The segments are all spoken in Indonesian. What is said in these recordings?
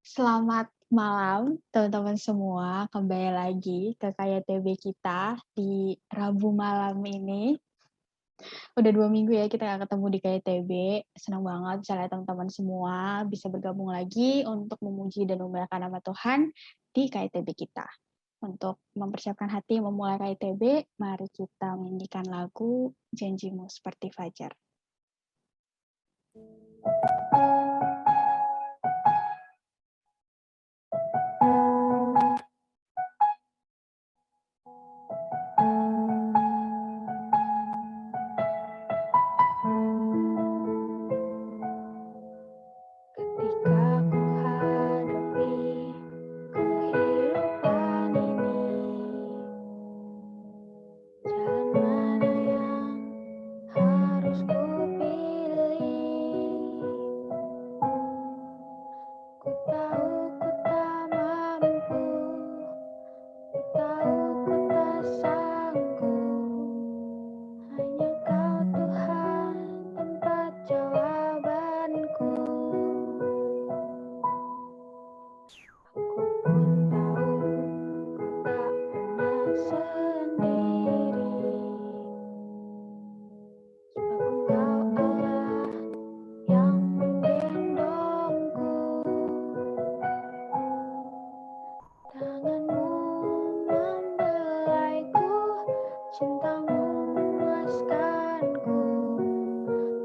Selamat malam teman-teman semua, kembali lagi ke KYTB kita di Rabu malam ini. Udah 2 minggu ya kita nggak ketemu di KYTB, senang banget bisa lihat teman-teman semua bisa bergabung lagi untuk memuji dan memuliakan nama Tuhan di KYTB kita. Untuk mempersiapkan hati memulai KYTB, mari kita menyanyikan lagu Janjimu Seperti Fajar. Ketika ku hadapi kehidupan ini, jalan mana yang harus ku pilih? Ku tahu ku tak mampu, ku tahu ku tak sanggup. Hanya Kau Tuhan tempat jawabanku. Aku pun tahu ku tak pernah sendiri, sebab Engkau Allah yang menggendongku. Tanganmu membelaiku, cintamu memuaskanku.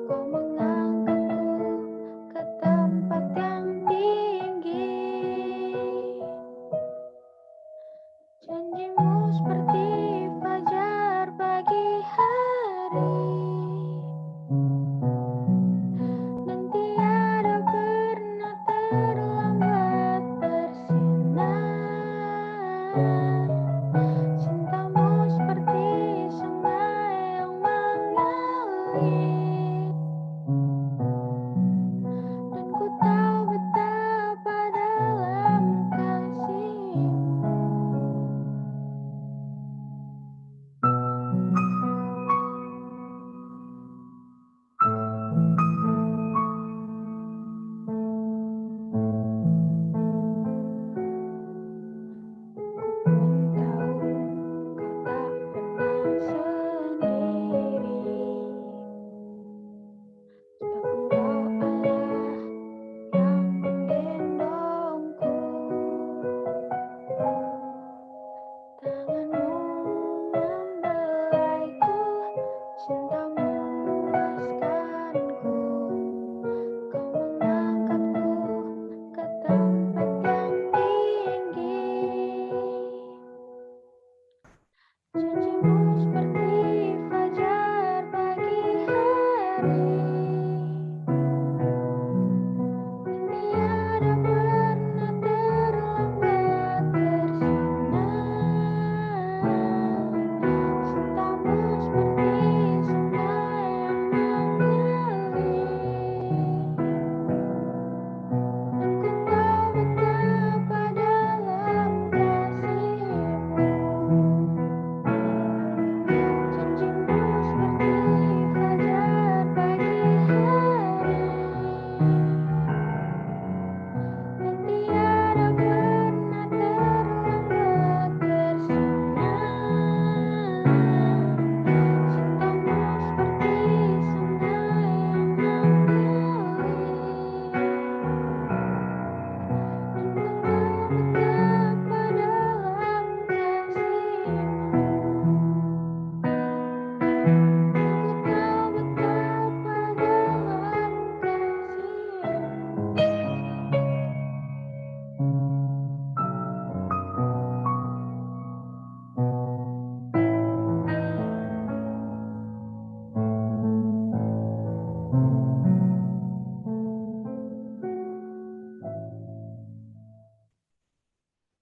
Kau mengangkatku ke tempat yang tinggi. Janjimu seperti fajar pagi hari, dan tiada pernah terlambat bersinar. Cintamu seperti sungai yang mengalir, dan ku tahu betapa dalam kasih-Mu. Ku pun tahu Kau tak pernah sendiri, sebab Engkau Allah yang menggendongku. Tanganmu membelaiku, cintamu memuaskanku. Kau mengangkatku ke tempat yang tinggi. Janjimu seperti fajar pagi hari, dan tiada pernah terlambat bersinar. Cintamu seperti sungai yang mengalir, dan ku tahu betapa dalam kasih-Mu. Janjimu seperti fajar pagi hari, dan tiada pernah terlambat bersinar. Cintamu seperti sungai yang mengalir, dan ku tahu betapa dalam kasih-Mu. Ku tahu betapa dalam kasih-Mu.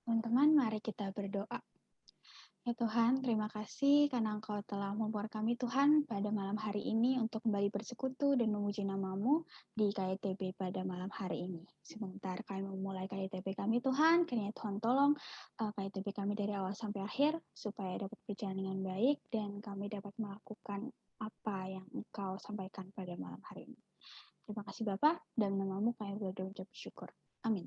Teman-teman, mari kita berdoa. Ya Tuhan, terima kasih karena Engkau telah membuat kami Tuhan pada malam hari ini untuk kembali bersekutu dan memuji nama-Mu di KYTB pada malam hari ini. Sebentar kami memulai KYTB kami Tuhan, kiranya Tuhan tolong KYTB kami dari awal sampai akhir supaya dapat berjalan dengan baik dan kami dapat melakukan apa yang Engkau sampaikan pada malam hari ini. Terima kasih Bapak, dan namamu kami berdoa ucap syukur. Amin.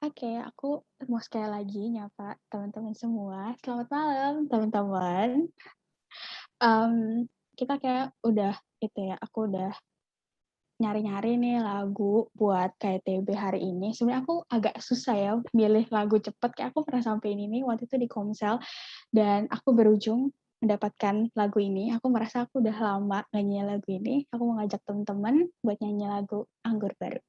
Oke, aku mau sekali lagi nyapa teman-teman semua. Selamat malam, teman-teman. Kita kayak udah itu ya, aku udah nyari-nyari nih lagu buat KTB hari ini. Sebenarnya aku agak susah ya milih lagu cepet, kayak aku pernah sampein ini waktu itu di Komsel, dan aku berujung mendapatkan lagu ini. Aku merasa aku udah lama nyanyi lagu ini. Aku mau ngajak teman-teman buat nyanyi lagu Anggur Baru.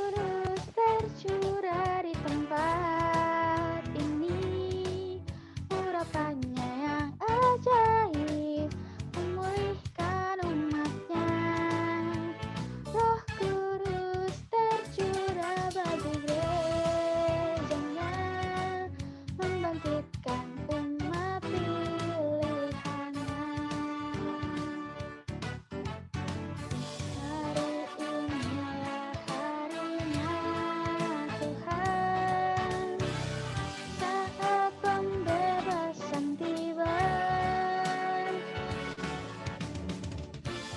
Terus tercurah di tempat ini, urapannya yang ajaib memulihkan umatnya. Roh Kudus tercurah bagi gerejanya, membangkitkan umat pilihannya. Hari inilah harinya Tuhan, saat pembebasan tiba.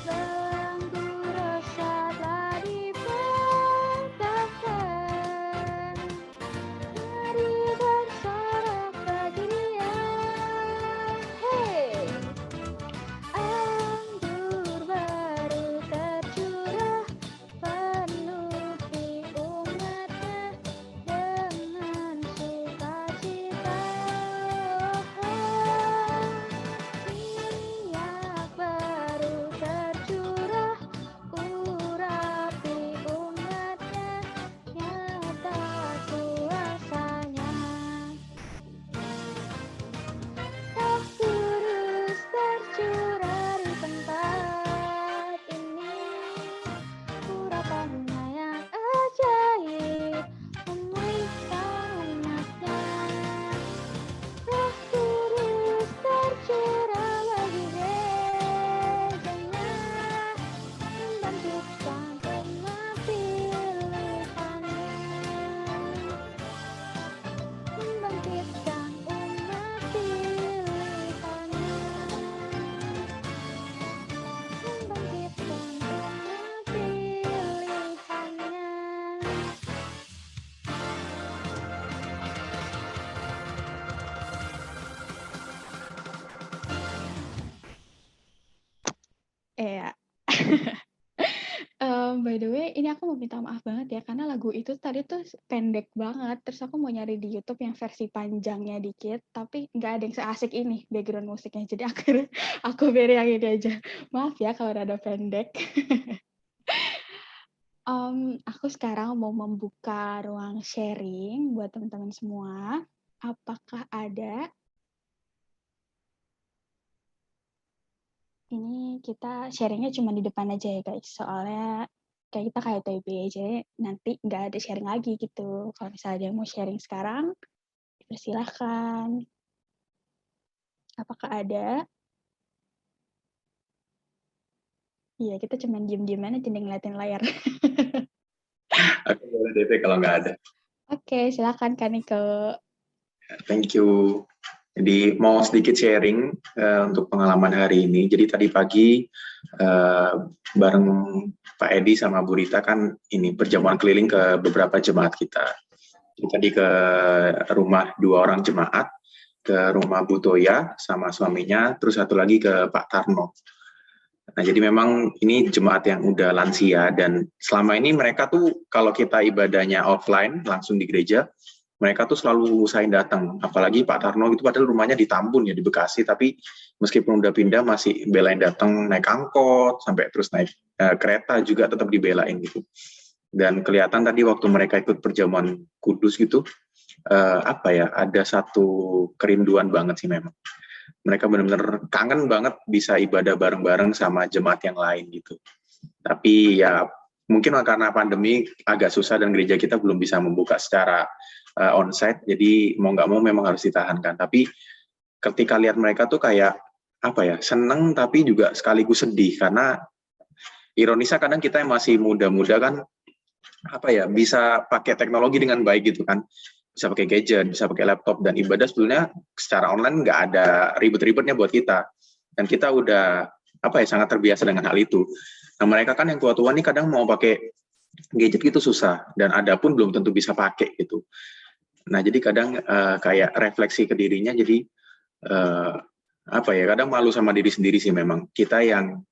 Belenggu dosa telah dipatahkan. Mari bersorak bagi Dia. Hey! Anggur baru tercurah penuhi umatnya dengan sukacita. Minyak baru tercurah urapi umatnya, nyata kuasanya. Roh Kudus tercurah di tempat ini, urapannya yang ajaib memulihkan umatnya. Roh Kudus tercurah bagi gerejanya, membangkitkan umat pilihannya. Membangkitkan umat pilihannya. Membangkitkan umat pilihannya. Iya. By the way, ini aku mau minta maaf banget ya, karena lagu itu tadi tuh pendek banget, terus aku mau nyari di YouTube yang versi panjangnya dikit, tapi nggak ada yang seasik ini background musiknya, jadi akhirnya aku pilih yang ini aja. Maaf ya kalau rada pendek. Aku sekarang mau membuka ruang sharing buat teman-teman semua. Apakah ada? Ini kita sharingnya cuma di depan aja ya guys, soalnya kayak kita kayak TB, jadi nanti nggak ada sharing lagi gitu. Kalau misalnya ada yang mau sharing sekarang, persilahkan. Apakah ada? Iya, kita cuma diem-dieman aja ngeliatin layar. Aku boleh DP kalau nggak ada. Oke, silakan Kak Niko. Thank you. Jadi mau sedikit sharing untuk pengalaman hari ini. Jadi tadi pagi bareng Pak Edi sama Bu Rita kan ini perjamuan keliling ke beberapa jemaat kita. Jadi tadi ke rumah 2 orang jemaat, ke rumah Bu Toya sama suaminya, terus satu lagi ke Pak Tarno. Nah, jadi memang ini jemaat yang udah lansia dan selama ini mereka tuh kalau kita ibadahnya offline langsung di gereja, mereka tuh selalu usahain datang. Apalagi Pak Tarno itu padahal rumahnya di Tambun ya, di Bekasi, tapi meskipun udah pindah masih belain datang naik angkot sampai terus naik kereta juga tetap dibelain gitu. Dan kelihatan tadi waktu mereka ikut perjamuan kudus gitu, apa ya, ada satu kerinduan banget sih memang. Mereka benar-benar kangen banget bisa ibadah bareng-bareng sama jemaat yang lain gitu. Tapi ya mungkin karena pandemi agak susah dan gereja kita belum bisa membuka secara onsite, jadi mau nggak mau memang harus ditahankan. Tapi ketika lihat mereka tuh kayak apa ya, seneng tapi juga sekaligus sedih karena ironisnya kadang kita yang masih muda-muda kan apa ya, bisa pakai teknologi dengan baik gitu kan, bisa pakai gadget, bisa pakai laptop, dan ibadah sebetulnya secara online nggak ada ribet-ribetnya buat kita, dan kita udah apa ya, sangat terbiasa dengan hal itu. Nah mereka kan yang tua-tua nih kadang mau pakai gadget gitu susah, dan ada pun belum tentu bisa pakai gitu. Nah jadi kadang kayak refleksi ke dirinya, jadi uh, apa ya, kadang malu sama diri sendiri sih. Memang kita yang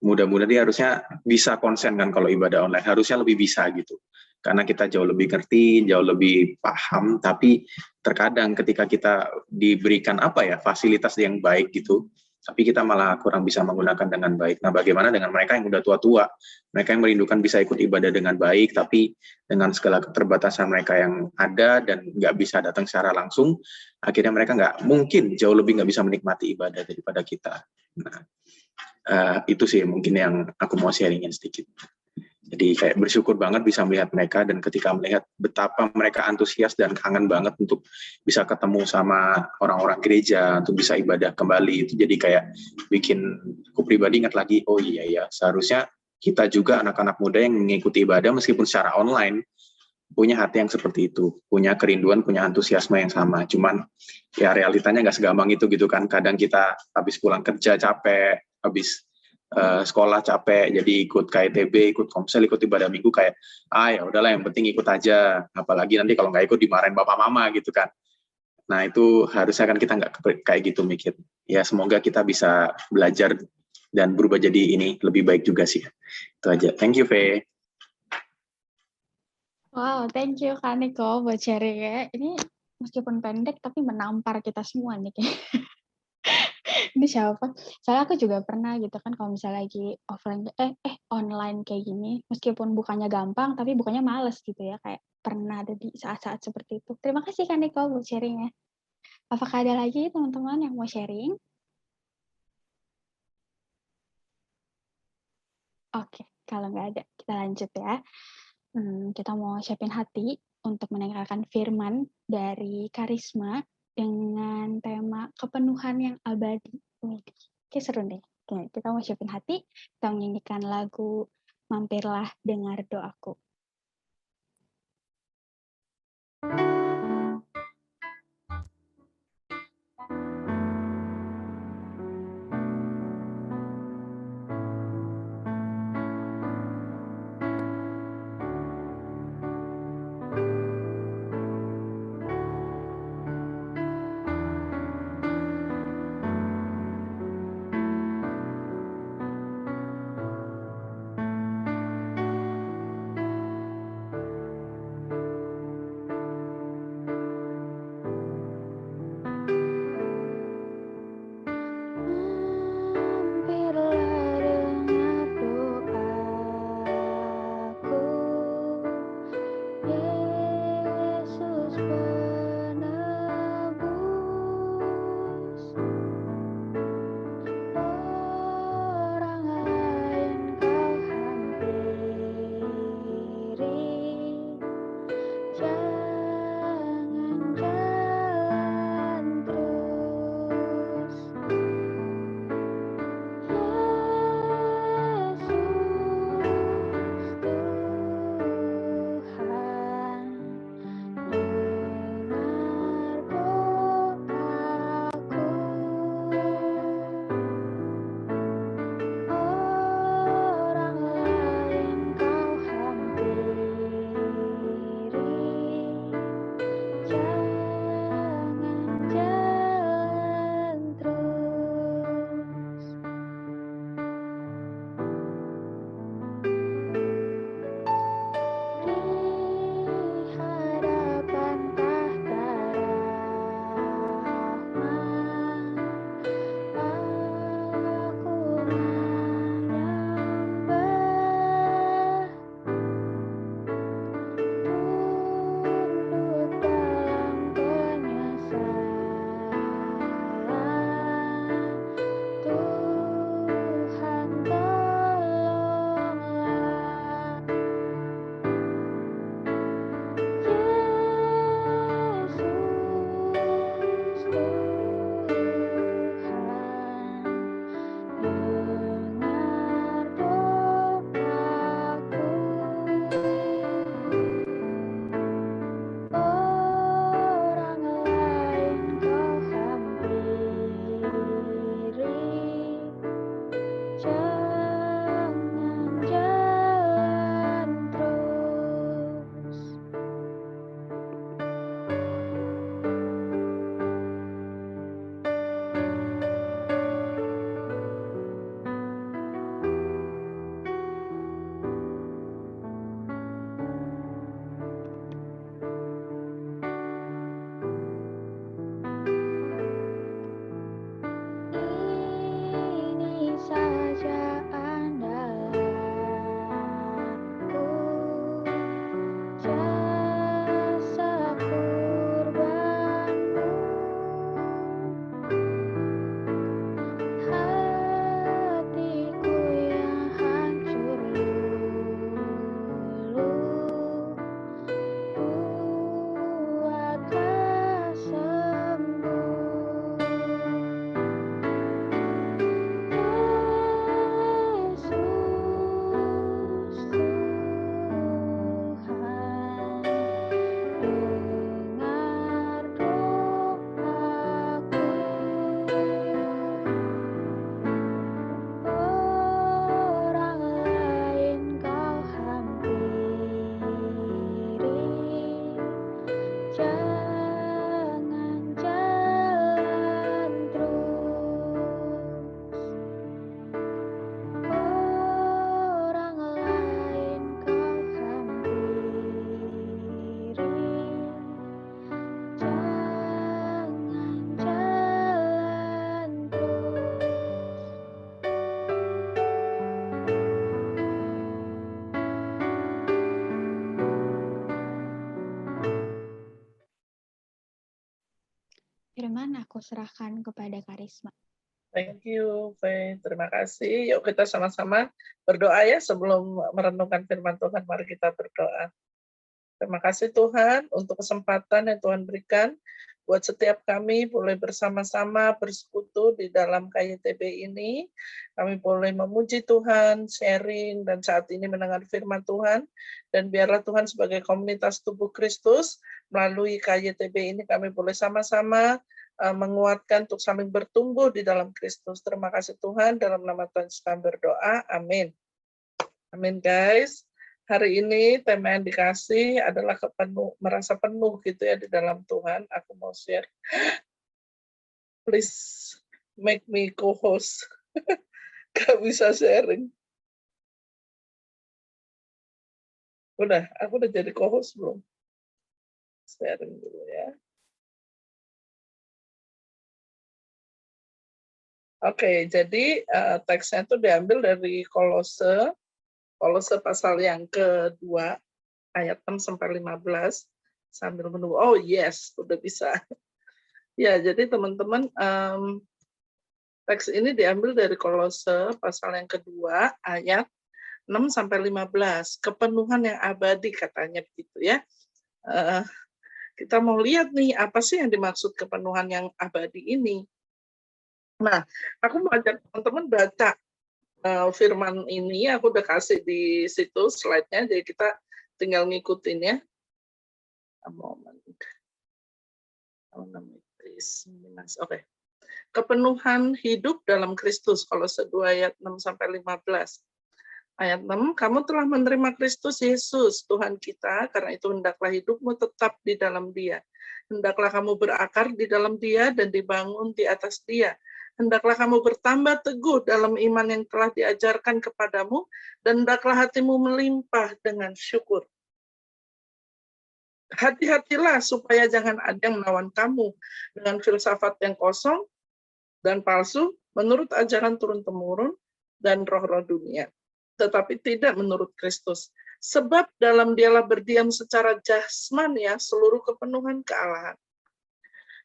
mudah-mudahan dia harusnya bisa konsen kan, kalau ibadah online harusnya lebih bisa gitu, karena kita jauh lebih ngerti, jauh lebih paham, tapi terkadang ketika kita diberikan apa ya, fasilitas yang baik gitu, tapi kita malah kurang bisa menggunakan dengan baik. Nah bagaimana dengan mereka yang udah tua-tua, mereka yang merindukan bisa ikut ibadah dengan baik, tapi dengan segala keterbatasan mereka yang ada dan nggak bisa datang secara langsung, akhirnya mereka mungkin jauh lebih nggak bisa menikmati ibadah daripada kita. Nah, itu sih mungkin yang aku mau sharingin sedikit. Jadi kayak bersyukur banget bisa melihat mereka, dan ketika melihat betapa mereka antusias dan kangen banget untuk bisa ketemu sama orang-orang gereja, untuk bisa ibadah kembali, itu jadi kayak bikin aku pribadi ingat lagi, oh iya ya, seharusnya kita juga anak-anak muda yang mengikuti ibadah meskipun secara online punya hati yang seperti itu, punya kerinduan, punya antusiasme yang sama. Cuman ya realitanya nggak segampang itu gitu kan. Kadang kita habis pulang kerja capek, habis sekolah capek, jadi ikut KTB, ikut komsel, ikut ibadah minggu kayak ya udahlah, yang penting ikut aja. Apalagi nanti kalau nggak ikut dimarahin bapak mama gitu kan. Nah itu harusnya kan kita nggak kayak gitu mikir. Ya semoga kita bisa belajar dan berubah jadi ini lebih baik juga sih. Itu aja. Thank you, Faye. Wow, thank you Kak Niko buat sharing-nya. Ini meskipun pendek tapi menampar kita semua nih. Ini siapa? Soalnya aku juga pernah gitu kan, kalau misalnya lagi offline online kayak gini, meskipun bukannya gampang tapi bukannya males gitu ya, kayak pernah ada di saat-saat seperti itu. Terima kasih Kak Niko buat sharing-nya. Apakah ada lagi teman-teman yang mau sharing? Oke, kalau nggak ada, kita lanjut ya. Kita mau siapin hati untuk mendengarkan firman dari Karisma dengan tema kepenuhan yang abadi. Oke, seru nih. Oke, kita mau siapin hati, kita menyanyikan lagu Mampirlah Dengar Doaku. firman aku serahkan kepada Karisma. Thank you, Faye. Terima kasih. Yuk kita sama-sama berdoa ya sebelum merenungkan firman Tuhan. Mari kita berdoa. Terima kasih Tuhan untuk kesempatan yang Tuhan berikan buat setiap kami boleh bersama-sama bersekutu di dalam KYTB ini. Kami boleh memuji Tuhan, sharing, dan saat ini mendengar firman Tuhan. Dan biarlah Tuhan sebagai komunitas tubuh Kristus, melalui KYTB ini kami boleh sama-sama menguatkan untuk saling bertumbuh di dalam Kristus. Terima kasih Tuhan, dalam nama Tuhan kami berdoa. Amin. Amin guys. Hari ini tema yang dikasih adalah merasa penuh gitu ya di dalam Tuhan. Aku mau share. Please make me co-host. Gak bisa sharing. Aku udah jadi co-host belum? Sharing dulu ya. Oke, jadi teksnya itu diambil dari Kolose pasal yang kedua, ayat 6 sampai 15, sambil menunggu. Oh yes, udah bisa. Ya, jadi teman-teman, teks ini diambil dari Kolose pasal yang kedua, ayat 6 sampai 15. Kepenuhan yang abadi katanya begitu ya. Kita mau lihat nih, apa sih yang dimaksud kepenuhan yang abadi ini? Nah, aku mau ajak teman-teman baca firman ini, aku udah kasih di situ slide-nya, jadi kita tinggal ngikutin ya. Oke. Kepenuhan hidup dalam Kristus, Kolose 2 ayat 6 sampai 15. Ayat 6, kamu telah menerima Kristus Yesus, Tuhan kita, karena itu hendaklah hidupmu tetap di dalam Dia. Hendaklah kamu berakar di dalam Dia dan dibangun di atas Dia. Hendaklah kamu bertambah teguh dalam iman yang telah diajarkan kepadamu, dan hendaklah hatimu melimpah dengan syukur. Hati-hatilah supaya jangan ada yang melawan kamu dengan filsafat yang kosong dan palsu, menurut ajaran turun-temurun dan roh-roh dunia, tetapi tidak menurut Kristus. Sebab dalam Dialah berdiam secara jasmania seluruh kepenuhan kealahan.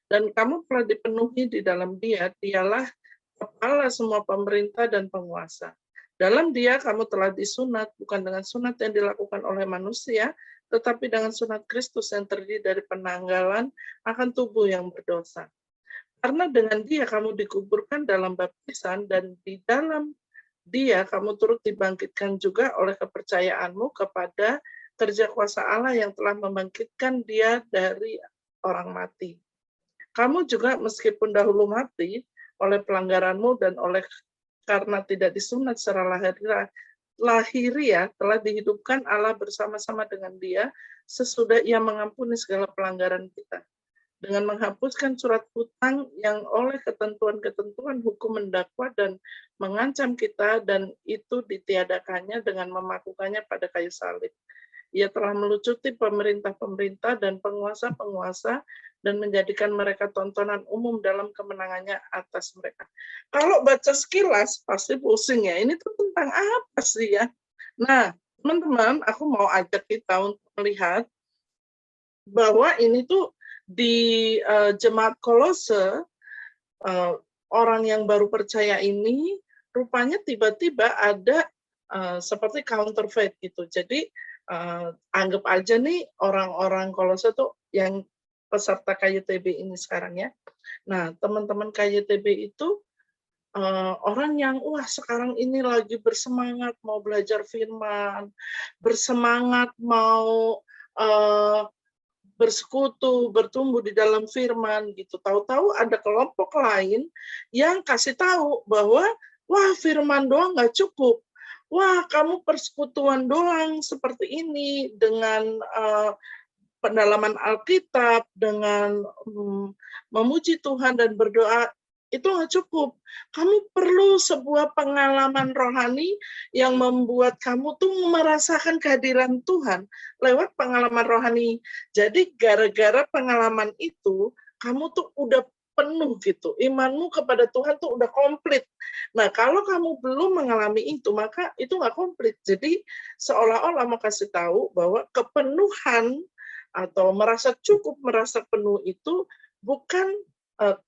Dan kamu telah dipenuhi di dalam Dia, Dialah kepala semua pemerintah dan penguasa. Dalam Dia kamu telah disunat, bukan dengan sunat yang dilakukan oleh manusia, tetapi dengan sunat Kristus yang terdiri dari penanggalan akan tubuh yang berdosa. Karena dengan Dia kamu dikuburkan dalam baptisan, dan di dalam Dia kamu turut dibangkitkan juga oleh kepercayaanmu kepada kerja kuasa Allah yang telah membangkitkan Dia dari orang mati. Kamu juga meskipun dahulu mati oleh pelanggaranmu dan oleh karena tidak disunat secara lahiriah telah dihidupkan Allah bersama-sama dengan Dia sesudah Ia mengampuni segala pelanggaran kita, dengan menghapuskan surat hutang yang oleh ketentuan-ketentuan hukum mendakwa dan mengancam kita, dan itu ditiadakannya dengan memakukannya pada kayu salib. Ia telah melucuti pemerintah-pemerintah dan penguasa-penguasa dan menjadikan mereka tontonan umum dalam kemenangannya atas mereka. Kalau baca sekilas pasti pusing ya, ini tuh tentang apa sih ya? Nah, teman-teman, aku mau ajak kita untuk melihat bahwa ini tuh di jemaat Kolose, orang yang baru percaya ini rupanya tiba-tiba ada seperti counterfeit gitu. Jadi anggap aja nih orang-orang Kolose tuh yang peserta KYTB ini sekarang ya. Nah, teman-teman KYTB itu orang yang sekarang ini lagi bersemangat mau belajar firman, bersemangat mau bersekutu, bertumbuh di dalam firman gitu. Tahu-tahu ada kelompok lain yang kasih tahu bahwa firman doang nggak cukup. Kamu persekutuan doang seperti ini dengan pendalaman Alkitab, dengan memuji Tuhan dan berdoa, itu nggak cukup. Kamu perlu sebuah pengalaman rohani yang membuat kamu tuh merasakan kehadiran Tuhan lewat pengalaman rohani. Jadi gara-gara pengalaman itu, kamu tuh udah penuh gitu. Imanmu kepada Tuhan tuh udah komplit. Nah, kalau kamu belum mengalami itu, maka itu nggak komplit. Jadi seolah-olah mau kasih tahu bahwa kepenuhan atau merasa cukup, merasa penuh itu bukan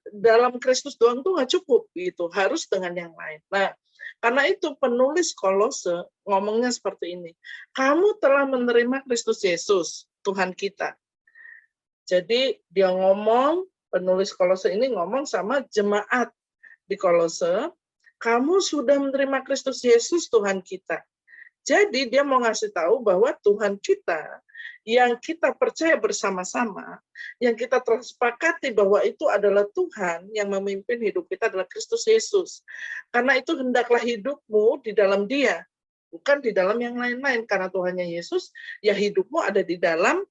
dalam Kristus doang tuh nggak cukup gitu, harus dengan yang lain. Nah, karena itu penulis Kolose ngomongnya seperti ini. Kamu telah menerima Kristus Yesus, Tuhan kita. Jadi dia ngomong, penulis Kolose ini ngomong sama jemaat di Kolose, kamu sudah menerima Kristus Yesus Tuhan kita. Jadi dia mau ngasih tahu bahwa Tuhan kita yang kita percaya bersama-sama, yang kita telah sepakati bahwa itu adalah Tuhan yang memimpin hidup kita adalah Kristus Yesus. Karena itu hendaklah hidupmu di dalam Dia, bukan di dalam yang lain-lain. Karena Tuhannya Yesus, ya hidupmu ada di dalam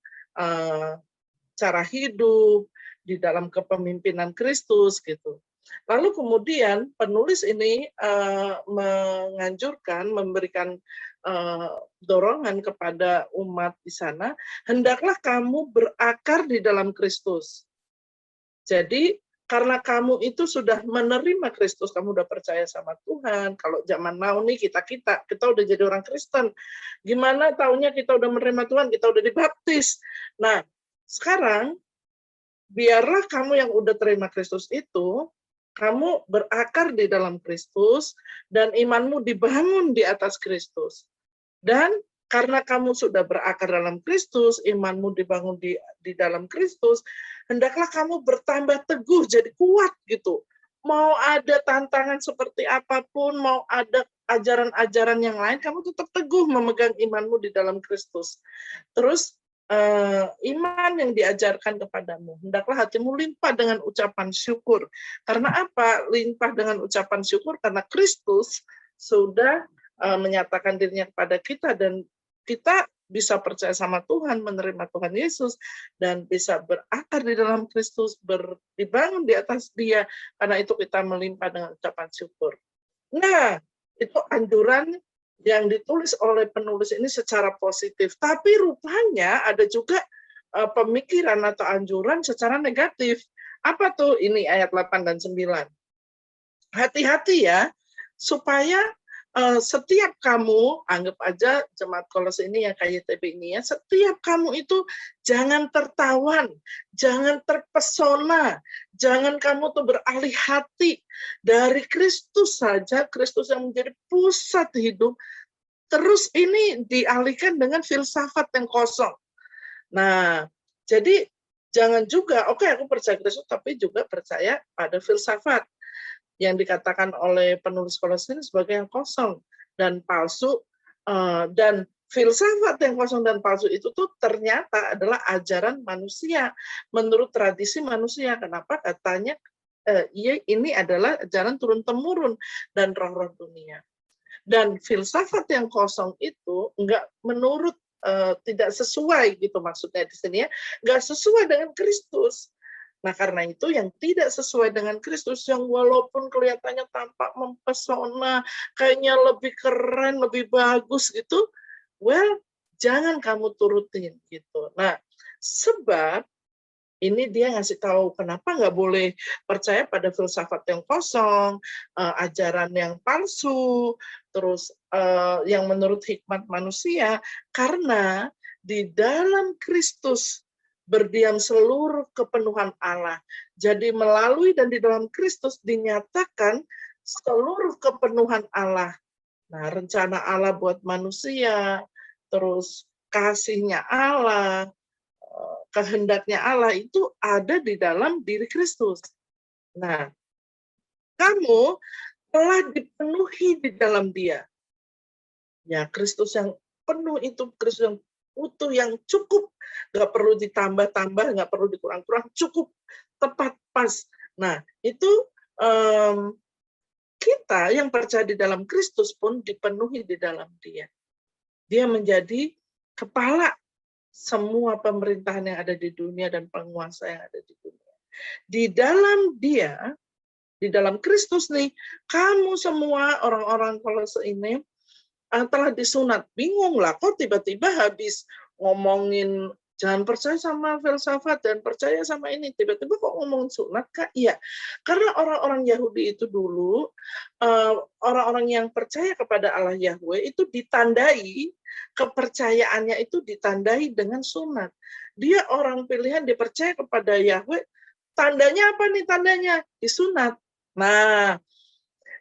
cara hidup, di dalam kepemimpinan Kristus gitu. Lalu kemudian penulis ini menganjurkan, memberikan dorongan kepada umat di sana, hendaklah kamu berakar di dalam Kristus. Jadi karena kamu itu sudah menerima Kristus, kamu udah percaya sama Tuhan. Kalau zaman now nih kita udah jadi orang Kristen. Gimana taunya kita udah menerima Tuhan, kita udah dibaptis. Nah, sekarang biarlah kamu yang udah terima Kristus itu, kamu berakar di dalam Kristus, dan imanmu dibangun di atas Kristus. Dan karena kamu sudah berakar dalam Kristus, imanmu dibangun di dalam Kristus, hendaklah kamu bertambah teguh, jadi kuat gitu. Mau ada tantangan seperti apapun, mau ada ajaran-ajaran yang lain, kamu tetap teguh memegang imanmu di dalam Kristus. Terus, iman yang diajarkan kepadamu, hendaklah hatimu limpah dengan ucapan syukur. Karena apa? Limpah dengan ucapan syukur karena Kristus sudah menyatakan dirinya kepada kita, dan kita bisa percaya sama Tuhan, menerima Tuhan Yesus, dan bisa berakar di dalam Kristus, dibangun di atas Dia. Karena itu kita melimpah dengan ucapan syukur. Nah, itu anjuran yang ditulis oleh penulis ini secara positif, tapi rupanya ada juga pemikiran atau anjuran secara negatif. Apa tuh? Ini ayat 8 dan 9. Hati-hati ya, supaya setiap kamu, anggap aja jemaat Kolose ini yang KYTB ini ya, setiap kamu itu jangan tertawan, jangan terpesona, jangan kamu tuh beralih hati dari Kristus saja, Kristus yang menjadi pusat hidup, terus ini dialihkan dengan filsafat yang kosong. Nah, jadi jangan juga, oke, aku percaya Kristus, tapi juga percaya pada filsafat yang dikatakan oleh penulis Kolose ini sebagai yang kosong dan palsu, dan filsafat yang kosong dan palsu itu tuh ternyata adalah ajaran manusia menurut tradisi manusia. Kenapa? Katanya ini adalah ajaran turun-temurun dan roh-roh dunia. Dan filsafat yang kosong itu enggak menurut tidak sesuai gitu, maksudnya di sini ya, enggak sesuai dengan Kristus. Nah, karena itu yang tidak sesuai dengan Kristus, yang walaupun kelihatannya tampak mempesona, kayaknya lebih keren, lebih bagus gitu, well, jangan kamu turutin gitu. Nah, sebab ini dia ngasih tahu kenapa nggak boleh percaya pada filsafat yang kosong, ajaran yang palsu, terus yang menurut hikmat manusia, karena di dalam Kristus berdiam seluruh kepenuhan Allah. Jadi melalui dan di dalam Kristus dinyatakan seluruh kepenuhan Allah. Nah, rencana Allah buat manusia, terus kasihnya Allah, kehendaknya Allah itu ada di dalam diri Kristus. Nah, kamu telah dipenuhi di dalam Dia. Ya, Kristus yang penuh itu, Kristus yang utuh, yang cukup, nggak perlu ditambah-tambah, nggak perlu dikurang-kurang, cukup, tepat, pas. Nah, itu kita yang percaya di dalam Kristus pun dipenuhi di dalam Dia. Dia menjadi kepala semua pemerintahan yang ada di dunia dan penguasa yang ada di dunia. Di dalam Dia, di dalam Kristus nih, kamu semua orang-orang Kolose ini telah disunat. Bingung lah, kok tiba-tiba habis ngomongin jangan percaya sama filsafat dan percaya sama ini, tiba-tiba kok ngomongin sunat, Kak? Iya, karena orang-orang Yahudi itu dulu, orang-orang yang percaya kepada Allah Yahweh itu ditandai, kepercayaannya itu ditandai dengan sunat. Dia orang pilihan, dipercaya kepada Yahweh, Tandanya apa nih tandanya? Disunat. Nah,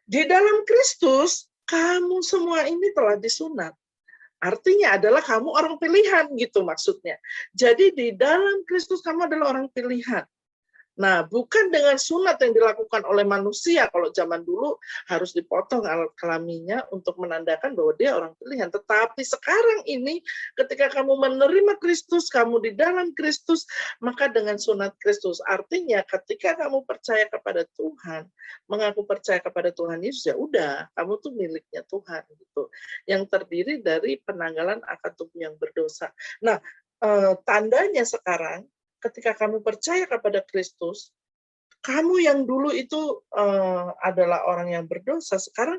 di dalam Kristus, kamu semua ini telah disunat. Artinya adalah kamu orang pilihan gitu maksudnya. Jadi di dalam Kristus kamu adalah orang pilihan. Nah, bukan dengan sunat yang dilakukan oleh manusia. Kalau zaman dulu harus dipotong alat kelaminnya untuk menandakan bahwa dia orang pilihan. Tetapi sekarang ini ketika kamu menerima Kristus, kamu di dalam Kristus, maka dengan sunat Kristus. Artinya ketika kamu percaya kepada Tuhan, mengaku percaya kepada Tuhan Yesus, ya udah, kamu tuh miliknya Tuhan gitu. Yang terdiri dari penanggalan akan tubuh yang berdosa. Nah, tandanya sekarang ketika kamu percaya kepada Kristus, kamu yang dulu itu adalah orang yang berdosa, sekarang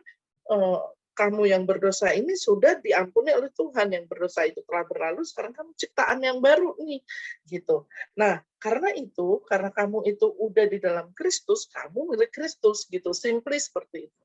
kamu yang berdosa ini sudah diampuni oleh Tuhan. Yang berdosa itu telah berlalu, sekarang kamu ciptaan yang baru nih, gitu. Nah, karena itu, karena kamu itu udah di dalam Kristus, kamu milik Kristus, gitu. Simply seperti itu.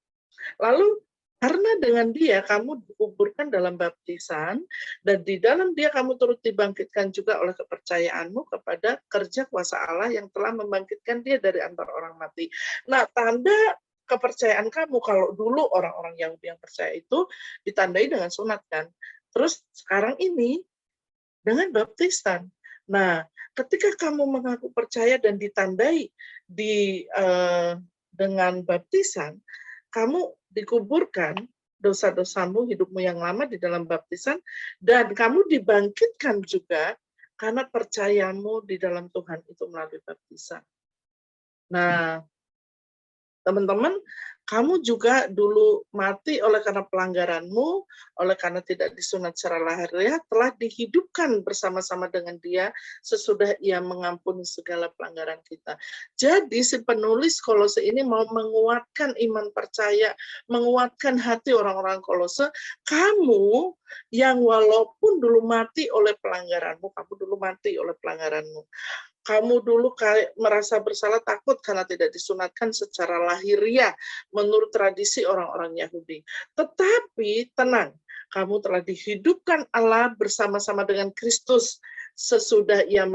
Lalu karena dengan dia kamu dikuburkan dalam baptisan, dan di dalam dia kamu turut dibangkitkan juga oleh kepercayaanmu kepada kerja kuasa Allah yang telah membangkitkan dia dari antara orang mati. Nah, tanda kepercayaan kamu, kalau dulu orang-orang Yahudi yang percaya itu ditandai dengan sunat kan. Terus sekarang ini dengan baptisan. Nah, ketika kamu mengaku percaya dan ditandai dengan baptisan, kamu dikuburkan dosa-dosamu, hidupmu yang lama di dalam baptisan, dan kamu dibangkitkan juga karena percayamu di dalam Tuhan itu melalui baptisan. Nah, teman-teman, kamu juga dulu mati oleh karena pelanggaranmu, oleh karena tidak disunat secara lahiriah, telah dihidupkan bersama-sama dengan dia sesudah ia mengampuni segala pelanggaran kita. Jadi si penulis Kolose ini mau menguatkan iman percaya, menguatkan hati orang-orang Kolose, kamu yang walaupun dulu mati oleh pelanggaranmu, kamu dulu merasa bersalah, takut karena tidak disunatkan secara lahiriah menurut tradisi orang-orang Yahudi. Tetapi tenang, kamu telah dihidupkan Allah bersama-sama dengan Kristus sesudah ia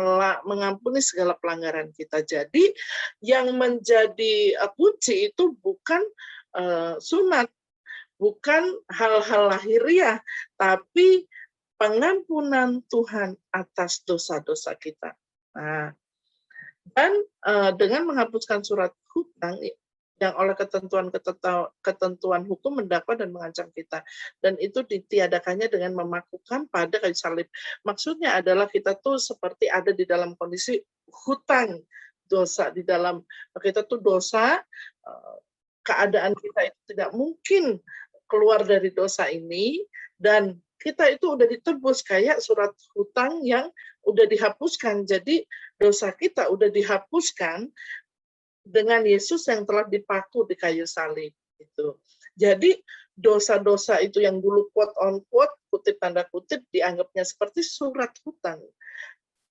mengampuni segala pelanggaran kita. Jadi yang menjadi kunci itu bukan sunat, bukan hal-hal lahiriah, tapi pengampunan Tuhan atas dosa-dosa kita. Nah, dan dengan menghapuskan surat hutang yang oleh ketentuan hukum mendakwa dan mengancam kita, dan itu ditiadakannya dengan memakukan pada kayu salib. Maksudnya adalah kita tuh seperti ada di dalam kondisi hutang dosa, di dalam kita tuh dosa, keadaan kita itu tidak mungkin keluar dari dosa ini, dan kita itu udah ditebus kayak surat hutang yang udah dihapuskan. Jadi dosa kita udah dihapuskan dengan Yesus yang telah dipaku di kayu salib gitu. Jadi dosa-dosa itu yang dulu quote on quote, kutip tanda kutip, dianggapnya seperti surat hutang,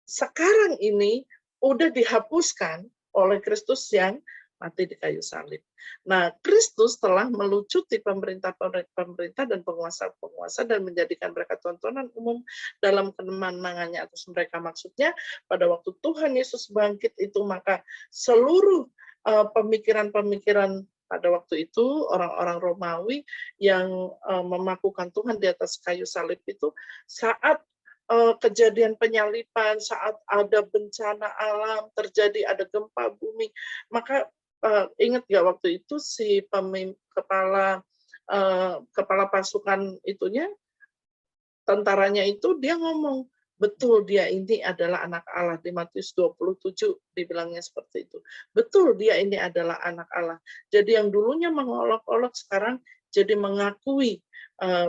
sekarang ini udah dihapuskan oleh Kristus yang mati di kayu salib. Nah, Kristus telah melucuti pemerintah dan penguasa-penguasa dan menjadikan mereka tontonan umum dalam kemenangannya atas mereka. Maksudnya, pada waktu Tuhan Yesus bangkit itu, maka seluruh pemikiran-pemikiran pada waktu itu, orang-orang Romawi yang memakukan Tuhan di atas kayu salib itu, saat kejadian penyalipan, saat ada bencana alam, terjadi ada gempa bumi, maka ingat nggak waktu itu si kepala pasukan itunya, tentaranya itu, dia ngomong, betul dia ini adalah anak Allah. Di Matius 27 dibilangnya seperti itu. Betul dia ini adalah anak Allah. Jadi yang dulunya mengolok-olok sekarang jadi mengakui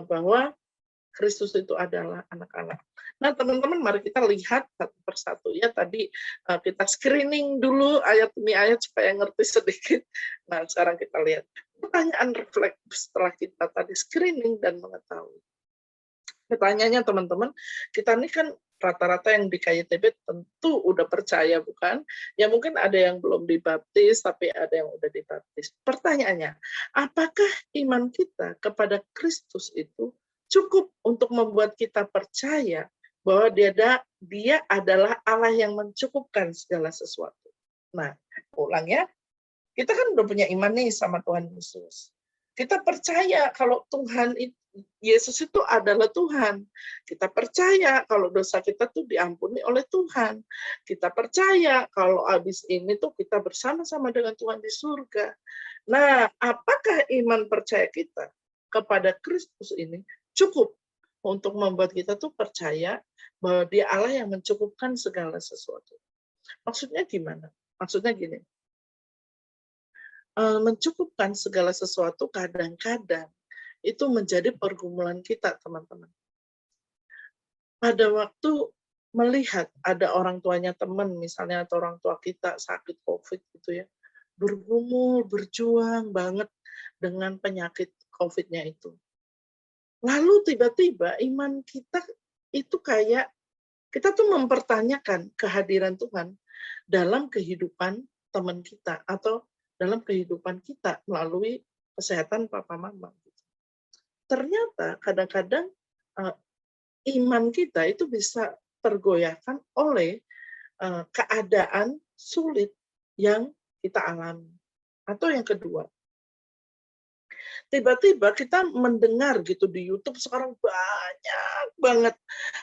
bahwa Kristus itu adalah anak Allah. Nah, teman-teman, mari kita lihat satu persatu ya. Tadi kita screening dulu ayat demi ayat supaya ngerti sedikit. Nah, sekarang kita lihat pertanyaan refleks setelah kita tadi screening dan mengetahui. Pertanyaannya, teman-teman, kita ini kan rata-rata yang di KYTB tentu udah percaya, bukan? Ya mungkin ada yang belum dibaptis, tapi ada yang udah dibaptis. Pertanyaannya, apakah iman kita kepada Kristus itu cukup untuk membuat kita percaya bahwa dia adalah Allah yang mencukupkan segala sesuatu? Nah, ulang ya. Kita kan udah punya iman nih sama Tuhan Yesus. Kita percaya kalau Yesus itu adalah Tuhan. Kita percaya kalau dosa kita tuh diampuni oleh Tuhan. Kita percaya kalau habis ini tuh kita bersama-sama dengan Tuhan di surga. Nah, apakah iman percaya kita kepada Kristus ini cukup untuk membuat kita tuh percaya bahwa Dia Allah yang mencukupkan segala sesuatu? Maksudnya gimana? Maksudnya gini, mencukupkan segala sesuatu kadang-kadang itu menjadi pergumulan kita, teman-teman. Pada waktu melihat ada orang tuanya teman, misalnya atau orang tua kita sakit COVID gitu ya, bergumul, berjuang banget dengan penyakit COVID-nya itu. Lalu tiba-tiba iman kita itu kayak kita tuh mempertanyakan kehadiran Tuhan dalam kehidupan teman kita atau dalam kehidupan kita melalui kesehatan papa mama. Ternyata kadang-kadang iman kita itu bisa tergoyahkan oleh keadaan sulit yang kita alami. Atau yang kedua, tiba-tiba kita mendengar gitu di YouTube sekarang banyak banget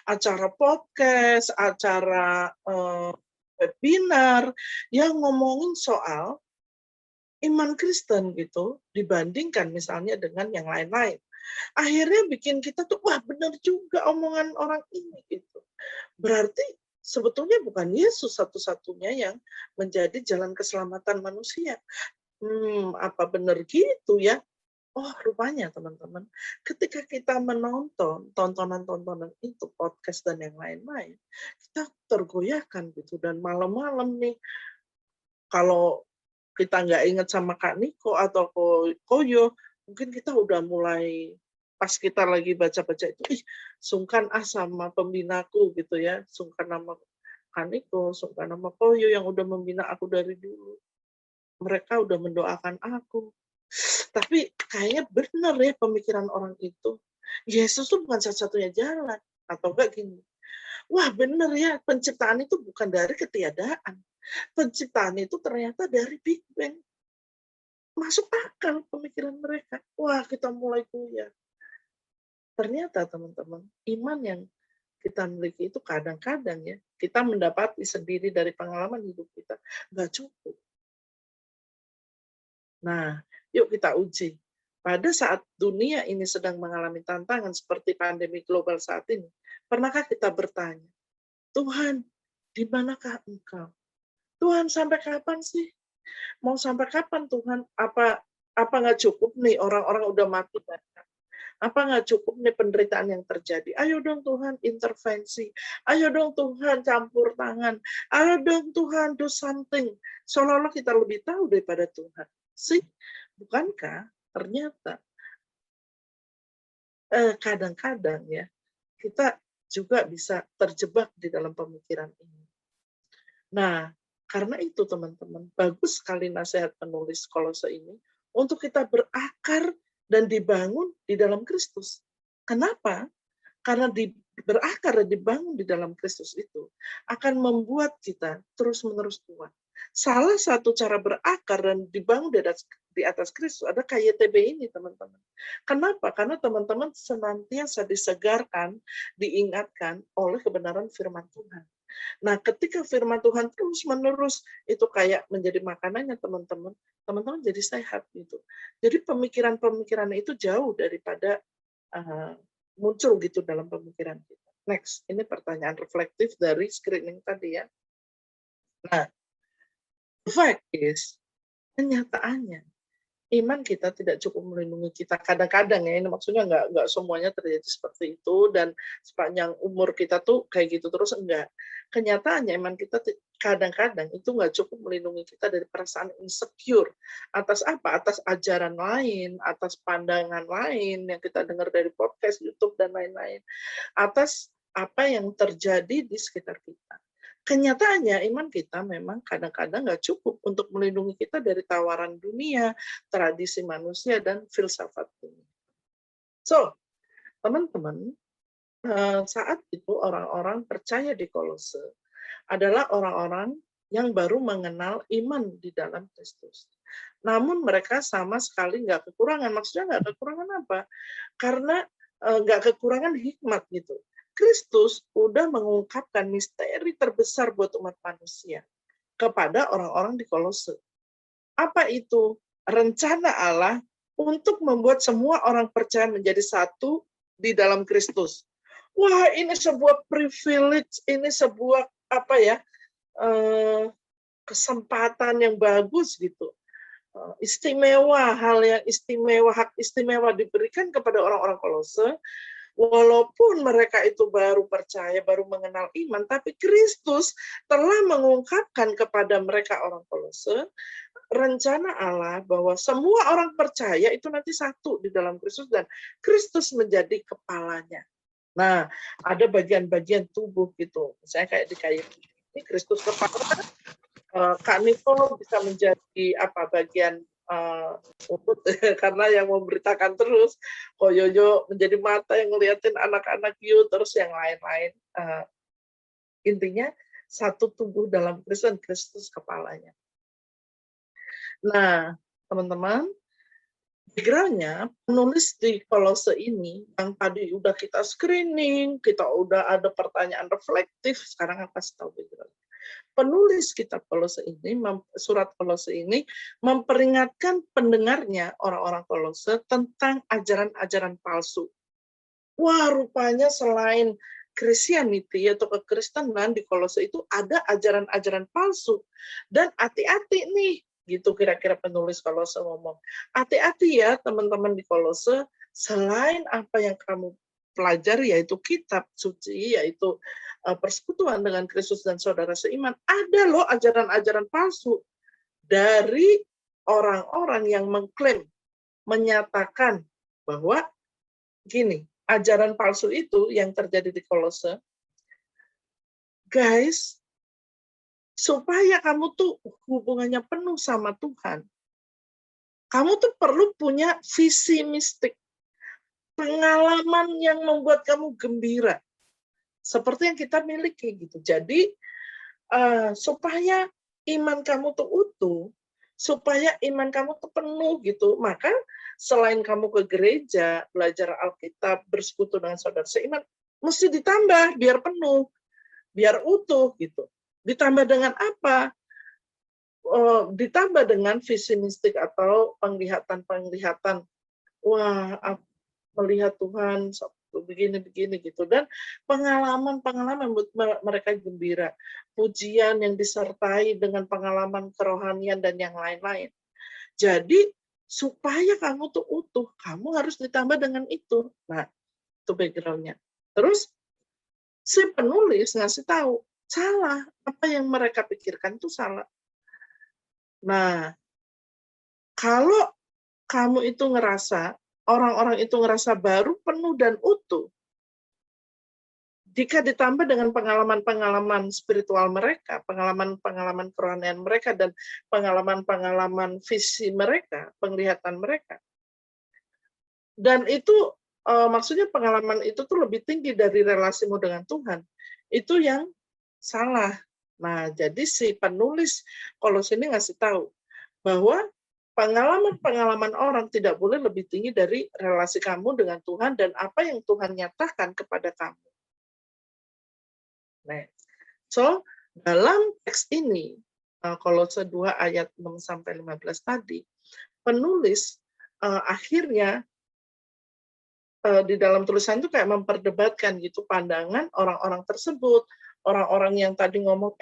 acara podcast, acara webinar yang ngomongin soal iman Kristen gitu dibandingkan misalnya dengan yang lain-lain. Akhirnya bikin kita tuh wah benar juga omongan orang ini gitu. Berarti sebetulnya bukan Yesus satu-satunya yang menjadi jalan keselamatan manusia. Apa benar gitu ya? Oh, rupanya teman-teman, ketika kita menonton tontonan-tontonan itu, podcast dan yang lain-lain, kita tergoyahkan gitu. Dan malam-malam nih, kalau kita nggak ingat sama Kak Niko atau Koyo, mungkin kita udah mulai pas kita lagi baca-baca itu, sungkan sama pembinaku gitu ya, sungkan sama Kak Niko, sungkan sama Koyo yang udah membina aku dari dulu. Mereka udah mendoakan aku. Tapi kayaknya benar ya pemikiran orang itu. Yesus tuh bukan satu-satunya jalan. Atau enggak gini, wah benar ya penciptaan itu bukan dari ketiadaan. Penciptaan itu ternyata dari Big Bang. Masuk akal pemikiran mereka. Wah kita mulai goyah. Ternyata teman-teman, iman yang kita miliki itu kadang-kadang ya, kita mendapati sendiri dari pengalaman hidup kita, nggak cukup. Nah, yuk kita uji. Pada saat dunia ini sedang mengalami tantangan seperti pandemi global saat ini, pernahkah kita bertanya, Tuhan, di manakah Engkau? Tuhan, sampai kapan sih? Mau sampai kapan Tuhan? Apa nggak cukup nih orang-orang udah mati banyak? Apa nggak cukup nih penderitaan yang terjadi? Ayo dong Tuhan intervensi. Ayo dong Tuhan campur tangan. Ayo dong Tuhan do something. Seolah-olah kita lebih tahu daripada Tuhan. Sih, bukankah ternyata kadang-kadang ya kita juga bisa terjebak di dalam pemikiran ini. Nah, karena itu teman-teman, bagus sekali nasihat penulis Kolose ini untuk kita berakar dan dibangun di dalam Kristus. Kenapa? Karena berakar dan dibangun di dalam Kristus itu akan membuat kita terus-menerus kuat. Salah satu cara berakar dan dibangun di atas Kristus ada KYTB ini, teman-teman. Kenapa? Karena teman-teman senantiasa disegarkan, diingatkan oleh kebenaran firman Tuhan. Nah, ketika firman Tuhan terus-menerus itu kayak menjadi makanannya teman-teman, teman-teman jadi sehat gitu. Jadi pemikiran-pemikiran itu jauh daripada muncul gitu dalam pemikiran kita. Next, ini pertanyaan reflektif dari screening tadi ya. Nah, the fact is, kenyataannya iman kita tidak cukup melindungi kita. Kadang-kadang ya, ini maksudnya nggak semuanya terjadi seperti itu, dan sepanjang umur kita tuh kayak gitu terus, enggak. Kenyataannya iman kita kadang-kadang itu nggak cukup melindungi kita dari perasaan insecure. Atas apa? Atas ajaran lain, atas pandangan lain yang kita dengar dari podcast, YouTube, dan lain-lain. Atas apa yang terjadi di sekitar kita. Kenyataannya iman kita memang kadang-kadang nggak cukup untuk melindungi kita dari tawaran dunia, tradisi manusia, dan filsafat dunia. So, teman-teman, saat itu orang-orang percaya di Kolose adalah orang-orang yang baru mengenal iman di dalam Kristus. Namun mereka sama sekali nggak kekurangan. Maksudnya nggak kekurangan apa? Karena nggak kekurangan hikmat gitu. Kristus udah mengungkapkan misteri terbesar buat umat manusia kepada orang-orang di Kolose. Apa itu? Rencana Allah untuk membuat semua orang percaya menjadi satu di dalam Kristus. Wah, ini sebuah privilege, ini sebuah apa ya, kesempatan yang bagus gitu. Istimewa, hal yang istimewa, hak istimewa diberikan kepada orang-orang Kolose, walaupun mereka itu baru percaya, baru mengenal iman, tapi Kristus telah mengungkapkan kepada mereka orang Kolose rencana Allah bahwa semua orang percaya itu nanti satu di dalam Kristus dan Kristus menjadi kepalanya. Nah, ada bagian-bagian tubuh gitu, misalnya kayak di kayu ini Kristus kepala, Kak Niko bisa menjadi apa bagian lutut karena yang memberitakan terus, Koyoyo menjadi mata yang ngeliatin anak-anak you, terus yang lain-lain. Intinya satu tubuh dalam Kristus dan Kristus kepalanya. Nah, teman-teman, background-nya penulis di Kolose ini yang tadi udah kita screening, kita udah ada pertanyaan reflektif, sekarang aku kasih tahu background. Penulis kitab Kolose ini, surat Kolose ini memperingatkan pendengarnya orang-orang Kolose tentang ajaran-ajaran palsu. Wah, rupanya selain Christianity atau kekristenan di Kolose itu ada ajaran-ajaran palsu. Dan hati-hati nih, gitu kira-kira penulis Kolose ngomong. Hati-hati ya teman-teman di Kolose, selain apa yang kamu pelajari yaitu kitab suci, yaitu persekutuan dengan Kristus dan saudara seiman, ada loh ajaran-ajaran palsu dari orang-orang yang mengklaim, menyatakan bahwa gini, ajaran palsu itu yang terjadi di Kolose, guys, supaya kamu tuh hubungannya penuh sama Tuhan, kamu tuh perlu punya visi mistik, pengalaman yang membuat kamu gembira, seperti yang kita miliki gitu. Jadi supaya iman kamu tuh utuh, supaya iman kamu tuh penuh gitu, maka selain kamu ke gereja, belajar Alkitab, bersekutu dengan saudara seiman, mesti ditambah biar penuh, biar utuh gitu. Ditambah dengan apa? Ditambah dengan visi mistik atau penglihatan-penglihatan. Wah, melihat Tuhan begini-begini gitu, dan pengalaman-pengalaman mereka gembira, pujian yang disertai dengan pengalaman kerohanian dan yang lain-lain. Jadi supaya kamu tuh utuh, kamu harus ditambah dengan itu. Nah, itu background-nya. Terus si penulis ngasih tahu, salah, apa yang mereka pikirkan itu salah. Nah, kalau kamu itu ngerasa, orang-orang itu ngerasa baru, penuh, dan utuh, jika ditambah dengan pengalaman-pengalaman spiritual mereka, pengalaman-pengalaman kerohanian mereka, dan pengalaman-pengalaman visi mereka, penglihatan mereka, dan itu maksudnya pengalaman itu tuh lebih tinggi dari relasimu dengan Tuhan, itu yang salah. Nah, jadi si penulis Kolose ini ngasih tahu bahwa pengalaman-pengalaman orang tidak boleh lebih tinggi dari relasi kamu dengan Tuhan dan apa yang Tuhan nyatakan kepada kamu. Nah, so dalam teks ini, Kolose 2 ayat 6-15 tadi, penulis akhirnya di dalam tulisan itu kayak memperdebatkan gitu pandangan orang-orang tersebut, orang-orang yang tadi ngomong,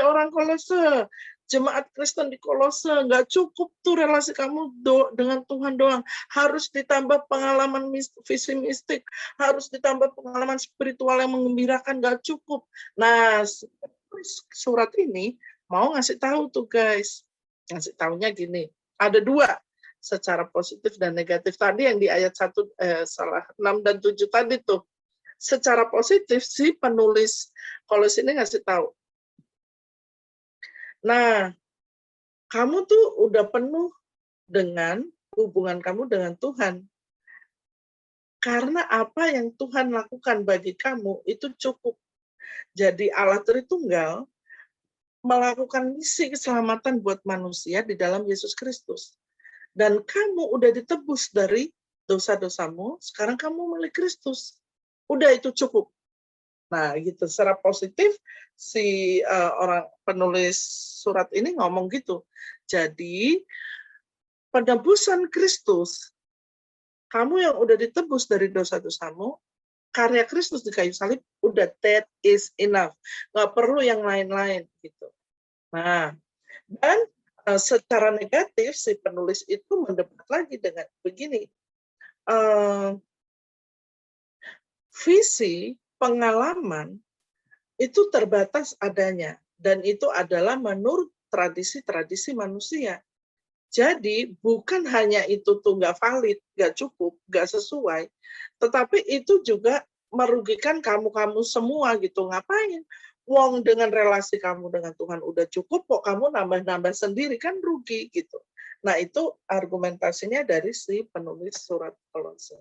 orang Kolose, jemaat Kristen di Kolose, nggak cukup tuh relasi kamu dengan Tuhan doang. Harus ditambah pengalaman visi mistik, harus ditambah pengalaman spiritual yang menggembirakan, nggak cukup. Nah, surat ini mau ngasih tahu tuh guys, ngasih tahunya gini, ada dua, secara positif dan negatif. Tadi yang di ayat 6 dan 7 tadi tuh, secara positif si penulis Kolose ini ngasih tahu, nah, kamu tuh udah penuh dengan hubungan kamu dengan Tuhan. Karena apa yang Tuhan lakukan bagi kamu itu cukup. Jadi Allah Tritunggal melakukan misi keselamatan buat manusia di dalam Yesus Kristus. Dan kamu udah ditebus dari dosa-dosamu, sekarang kamu milik Kristus. Udah itu cukup. Nah, gitu. Secara positif si orang penulis surat ini ngomong gitu. Jadi penebusan Kristus, kamu yang udah ditebus dari dosa-dosamu, karya Kristus di kayu salib, udah that is enough. Nggak perlu yang lain-lain gitu. Nah, dan secara negatif si penulis itu mendebat lagi dengan begini, visi pengalaman itu terbatas adanya, dan itu adalah menurut tradisi-tradisi manusia. Jadi bukan hanya itu tuh nggak valid, nggak cukup, nggak sesuai, tetapi itu juga merugikan kamu-kamu semua gitu. Ngapain? Wong dengan relasi kamu dengan Tuhan udah cukup, kok kamu nambah-nambah sendiri, kan rugi gitu. Nah, itu argumentasinya dari si penulis surat Kolose.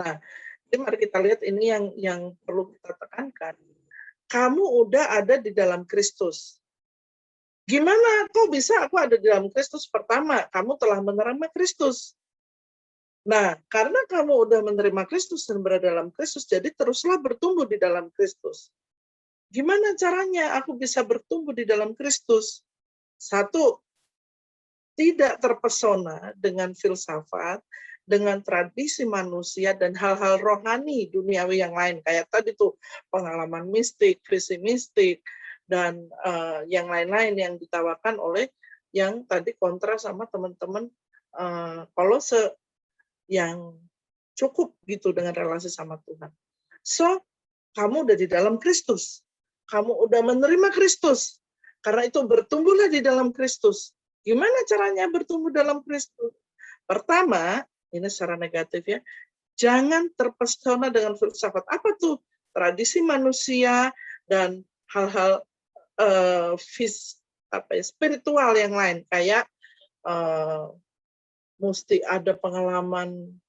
Nah, jadi mari kita lihat ini yang perlu kita tekankan. Kamu udah ada di dalam Kristus. Gimana kok bisa aku ada di dalam Kristus? Pertama, kamu telah menerima Kristus. Nah, karena kamu udah menerima Kristus dan berada dalam Kristus, jadi teruslah bertumbuh di dalam Kristus. Gimana caranya aku bisa bertumbuh di dalam Kristus? Satu, tidak terpesona dengan filsafat, dengan tradisi manusia dan hal-hal rohani duniawi yang lain. Kayak tadi tuh pengalaman mistik, visi mistik, dan yang lain-lain yang ditawarkan oleh yang tadi kontra sama teman-teman Kolose yang cukup gitu dengan relasi sama Tuhan. So, kamu udah di dalam Kristus. Kamu udah menerima Kristus. Karena itu bertumbuhlah di dalam Kristus. Gimana caranya bertumbuh dalam Kristus? Pertama, ini secara negatif ya, jangan terpesona dengan filsafat. Apa tuh? Tradisi manusia dan hal-hal spiritual yang lain. Kayak mesti ada pengalaman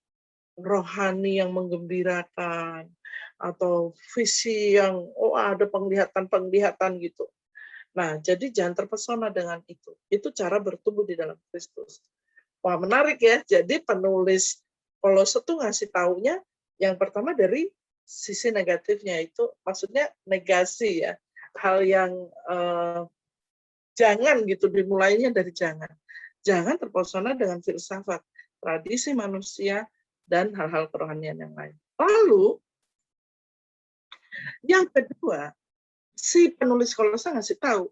rohani yang menggembirakan, atau visi yang ada penglihatan-penglihatan gitu. Nah, jadi jangan terpesona dengan itu. Itu cara bertumbuh di dalam Kristus. Wah, menarik ya. Jadi penulis Kolose tuh ngasih taunya yang pertama dari sisi negatifnya, itu maksudnya negasi ya. Hal yang jangan gitu, dimulainya dari jangan. Jangan terpesona dengan filsafat, tradisi manusia, dan hal-hal kerohanian yang lain. Lalu, yang kedua, si penulis Kolose ngasih tahu,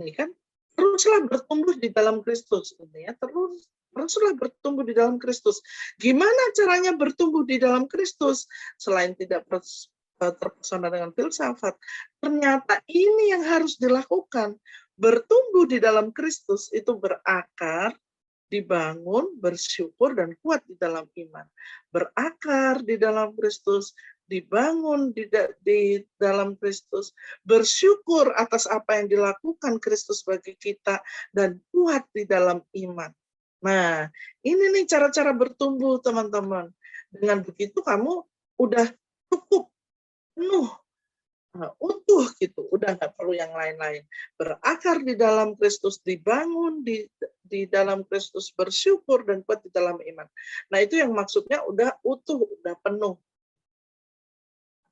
ini kan, teruslah bertumbuh di dalam Kristus. Ini ya, teruslah bertumbuh di dalam Kristus. Gimana caranya bertumbuh di dalam Kristus? Selain tidak terpesona dengan filsafat, ternyata ini yang harus dilakukan. Bertumbuh di dalam Kristus itu berakar, dibangun, bersyukur, dan kuat di dalam iman. Berakar di dalam Kristus, dibangun di dalam Kristus, bersyukur atas apa yang dilakukan Kristus bagi kita, dan kuat di dalam iman. Nah, ini nih cara-cara bertumbuh, teman-teman. Dengan begitu kamu udah cukup, penuh, utuh gitu, udah nggak perlu yang lain-lain. Berakar di dalam Kristus, dibangun di dalam Kristus, bersyukur dan kuat di dalam iman. Nah, itu yang maksudnya udah utuh, udah penuh.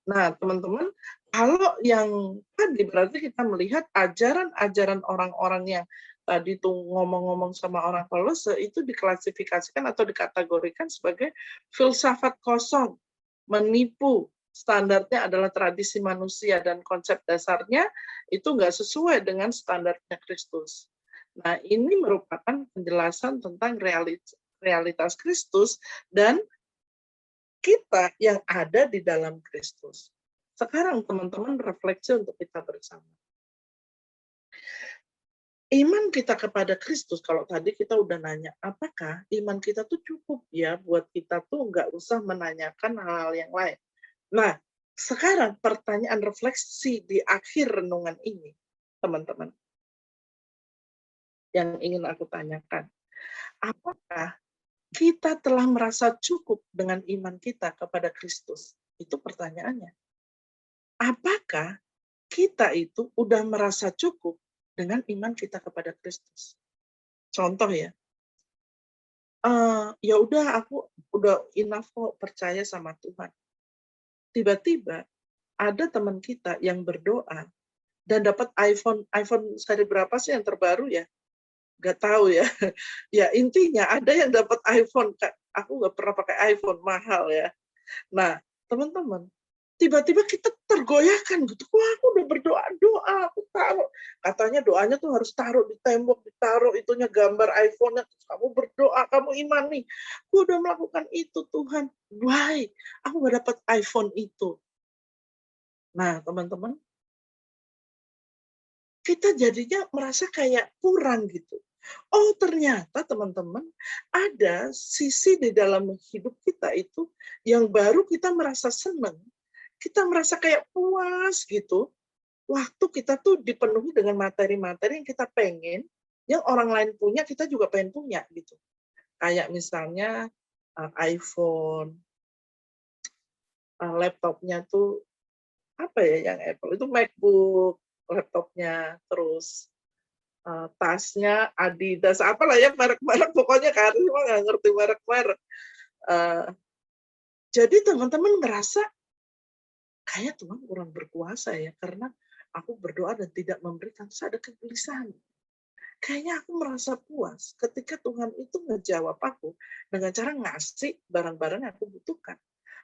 Nah, teman-teman, kalau yang tadi berarti kita melihat ajaran-ajaran orang-orang yang tadi tuh ngomong-ngomong sama orang Kolose itu diklasifikasikan atau dikategorikan sebagai filsafat kosong, menipu. Standarnya adalah tradisi manusia dan konsep dasarnya itu nggak sesuai dengan standarnya Kristus. Nah, ini merupakan penjelasan tentang realitas Kristus dan kita yang ada di dalam Kristus. Sekarang teman-teman refleksi untuk kita bersama. Iman kita kepada Kristus, kalau tadi kita udah nanya, apakah iman kita tuh cukup ya buat kita tuh nggak usah menanyakan hal-hal yang lain. Nah, sekarang pertanyaan refleksi di akhir renungan ini, teman-teman, yang ingin aku tanyakan. Apakah kita telah merasa cukup dengan iman kita kepada Kristus? Itu pertanyaannya. Apakah kita itu udah merasa cukup dengan iman kita kepada Kristus. Contoh ya, ya udah aku udah enough kok percaya sama Tuhan. Tiba-tiba ada teman kita yang berdoa dan dapat iPhone seri berapa sih yang terbaru ya? Nggak tahu ya. Ya intinya ada yang dapat iPhone, aku nggak pernah pakai iPhone, mahal ya. Nah, teman-teman, tiba-tiba kita tergoyahkan gitu. Wah, aku udah berdoa-doa, aku taruh. Katanya doanya tuh harus taruh di tembok, ditaruh itunya gambar iPhone-nya. Terus kamu berdoa, kamu imani. Aku udah melakukan itu, Tuhan. Why? Aku nggak dapat iPhone itu. Nah, teman-teman, kita jadinya merasa kayak kurang gitu. Oh, ternyata teman-teman, ada sisi di dalam hidup kita itu yang baru kita merasa senang, kita merasa kayak puas gitu. Waktu kita tuh dipenuhi dengan materi-materi yang kita pengen, yang orang lain punya, kita juga pengen punya gitu. Kayak misalnya iPhone, laptopnya tuh apa ya yang Apple itu MacBook, laptopnya, terus tasnya Adidas, apalah ya merek-merek pokoknya Karin mah nggak ngerti merek-merek. Eee, jadi teman-teman ngerasa, "Kayaknya Tuhan kurang berkuasa ya, karena aku berdoa dan tidak memberikan." Terus ada kegelisahan. Kayaknya aku merasa puas ketika Tuhan itu ngejawab aku dengan cara ngasih barang-barang yang aku butuhkan,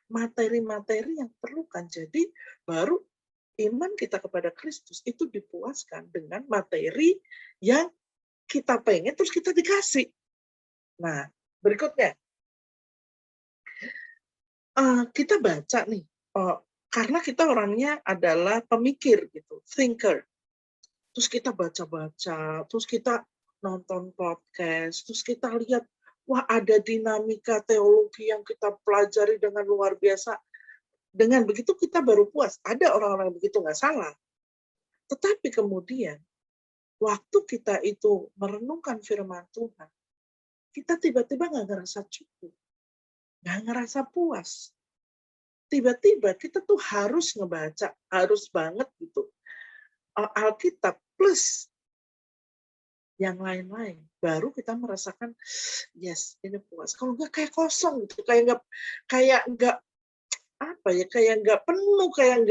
materi-materi yang perlukan. Jadi baru iman kita kepada Kristus itu dipuaskan dengan materi yang kita pengen terus kita dikasih. Nah, berikutnya, kita baca nih, karena kita orangnya adalah pemikir gitu, thinker. Terus kita baca-baca, terus kita nonton podcast, terus kita lihat, wah ada dinamika teologi yang kita pelajari dengan luar biasa. Dengan begitu kita baru puas. Ada orang-orang begitu, nggak salah. Tetapi kemudian, waktu kita itu merenungkan firman Tuhan, kita tiba-tiba nggak ngerasa cukup, nggak ngerasa puas. Tiba-tiba kita tuh harus ngebaca, harus banget gitu, Alkitab plus yang lain-lain. Baru kita merasakan, yes, ini puas. Kalau enggak kayak kosong gitu, kayak enggak apa ya, kayak enggak penuh, kayak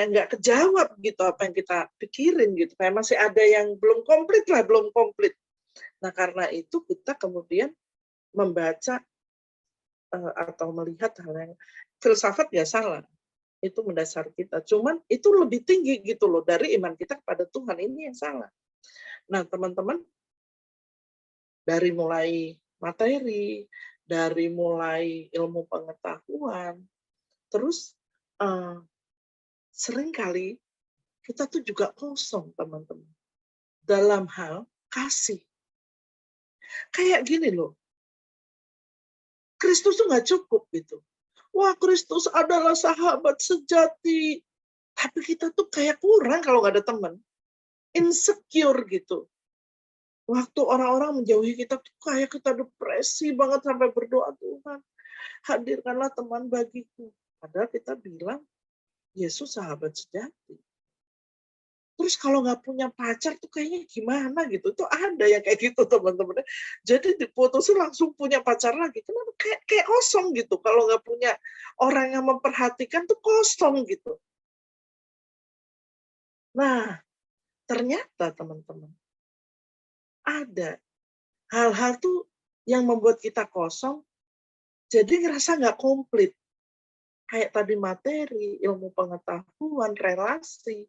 enggak kejawab gitu apa yang kita pikirin gitu. Kayak masih ada yang belum komplit lah, belum komplit. Nah, karena itu kita kemudian membaca atau melihat hal yang filsafat ya salah. Itu mendasar kita. Cuman itu lebih tinggi gitu loh dari iman kita kepada Tuhan, ini yang salah. Nah, teman-teman, dari mulai materi, dari mulai ilmu pengetahuan, terus seringkali kita tuh juga kosong, teman-teman, dalam hal kasih. Kayak gini loh, Kristus tuh nggak cukup gitu. Wah, Kristus adalah sahabat sejati. Tapi kita tuh kayak kurang kalau nggak ada teman. Insecure gitu. Waktu orang-orang menjauhi kita tuh kayak kita depresi banget sampai berdoa, Tuhan, hadirkanlah teman bagiku. Padahal kita bilang, Yesus sahabat sejati. Terus kalau nggak punya pacar tuh kayaknya gimana gitu. Tuh ada yang kayak gitu teman-teman. Jadi diputusin langsung punya pacar lagi. Kenapa? Kayak kosong gitu. Kalau nggak punya orang yang memperhatikan tuh kosong gitu. Nah, ternyata teman-teman, ada hal-hal tuh yang membuat kita kosong, jadi ngerasa nggak komplit. Kayak tadi materi, ilmu pengetahuan, relasi.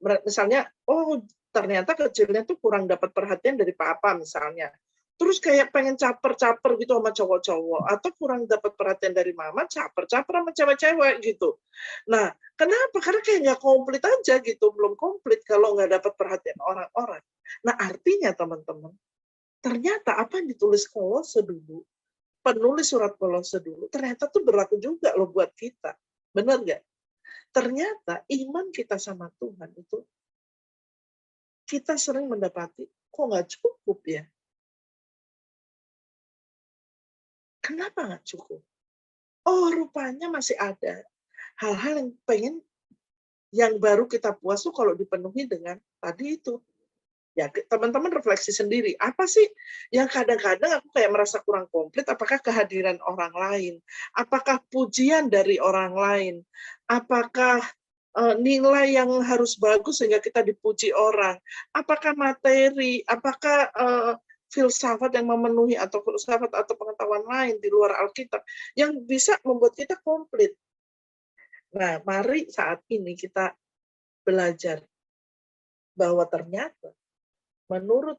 Misalnya, oh ternyata kecilnya tuh kurang dapat perhatian dari papa misalnya. Terus kayak pengen caper-caper gitu sama cowok-cowok. Atau kurang dapat perhatian dari mama, caper-caper sama cewek-cewek gitu. Nah, kenapa? Karena kayak nggak komplit aja gitu. Belum komplit kalau nggak dapat perhatian orang-orang. Nah, artinya teman-teman, ternyata apa yang ditulis Kolose dulu, penulis surat Kolose dulu, ternyata tuh berlaku juga loh buat kita. Benar nggak? Ternyata iman kita sama Tuhan itu, kita sering mendapati, kok nggak cukup ya? Kenapa nggak cukup? Oh, rupanya masih ada hal-hal yang pengen Yang baru kita puas tuh kalau dipenuhi dengan tadi itu. Ya, teman-teman refleksi sendiri, apa sih yang kadang-kadang aku kayak merasa kurang komplit, apakah kehadiran orang lain? Apakah pujian dari orang lain? Apakah nilai yang harus bagus sehingga kita dipuji orang? Apakah materi? Apakah filsafat yang memenuhi atau filsafat atau pengetahuan lain di luar Alkitab yang bisa membuat kita komplit? Nah, mari saat ini kita belajar bahwa ternyata menurut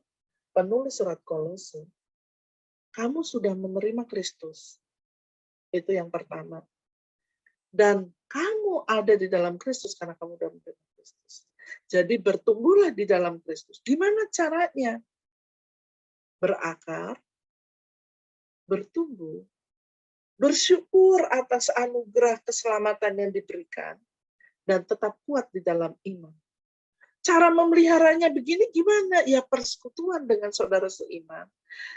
penulis surat Kolose, kamu sudah menerima Kristus. Itu yang pertama. Dan kamu ada di dalam Kristus karena kamu sudah menerima Kristus. Jadi bertumbuhlah di dalam Kristus. Gimana caranya? Berakar, bertumbuh, bersyukur atas anugerah keselamatan yang diberikan, dan tetap kuat di dalam iman. Cara memeliharanya begini gimana? Ya persekutuan dengan saudara seiman,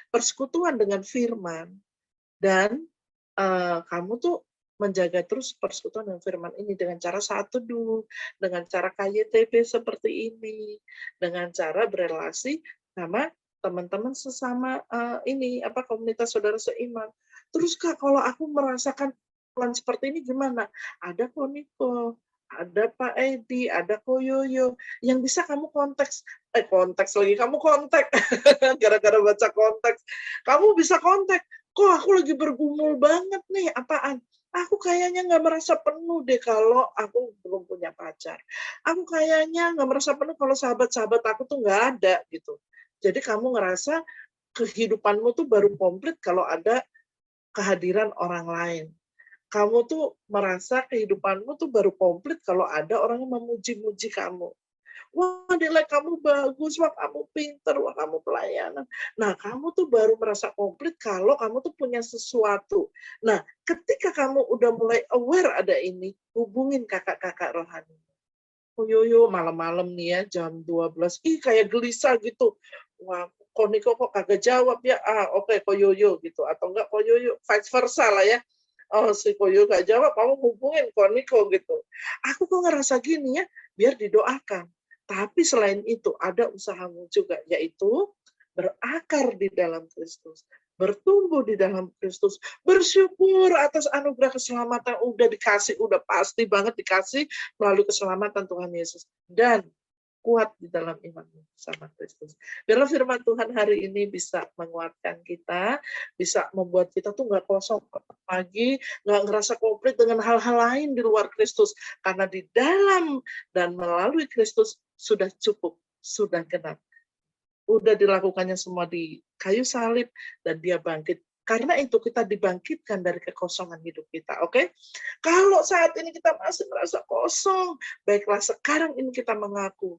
persekutuan dengan firman, dan kamu tuh menjaga terus persekutuan dengan firman ini dengan cara saat teduh, dengan cara KYTB seperti ini, dengan cara berelasi sama teman-teman sesama komunitas saudara seiman. Terus Kak, kalau aku merasakan plan seperti ini gimana? Ada Koniko, ada Pak Edi, ada Koyoyo yang bisa kamu konteks lagi kamu kontak gara-gara baca konteks. Kamu bisa kontak, kok aku lagi bergumul banget nih, apaan? Aku kayaknya nggak merasa penuh deh kalau aku belum punya pacar. Aku kayaknya nggak merasa penuh kalau sahabat-sahabat aku tuh nggak ada gitu. Jadi kamu ngerasa kehidupanmu tuh baru komplit kalau ada kehadiran orang lain. Kamu tuh merasa kehidupanmu tuh baru komplit kalau ada orang yang memuji-muji kamu. Wah, nilai kamu bagus, wah kamu pinter, wah kamu pelayanan. Nah, kamu tuh baru merasa komplit kalau kamu tuh punya sesuatu. Nah, ketika kamu udah mulai aware ada ini, hubungin kakak-kakak rohani. Oh yoyo, malam-malam nih ya, jam 12. Ih, kayak gelisah gitu. Wah, Koniko kok kagak jawab ya? Oke, Koyoyo gitu. Atau enggak Koyoyo, vice versa lah ya. Oh, si Koyoyo gak jawab, kamu hubungin Koniko gitu. Aku kok ngerasa gini ya, biar didoakan. Tapi selain itu, ada usahamu juga, yaitu berakar di dalam Kristus, bertumbuh di dalam Kristus, bersyukur atas anugerah keselamatan udah dikasih, udah pasti banget dikasih melalui keselamatan Tuhan Yesus, dan kuat di dalam imanmu sama Kristus. Biarlah firman Tuhan hari ini bisa menguatkan kita, bisa membuat kita tuh nggak kosong lagi, nggak ngerasa komplit dengan hal-hal lain di luar Kristus. Karena di dalam dan melalui Kristus sudah cukup, sudah genap. Udah dilakukannya semua di kayu salib, dan dia bangkit. Karena itu kita dibangkitkan dari kekosongan hidup kita, oke? Kalau saat ini kita masih merasa kosong, baiklah sekarang ini kita mengaku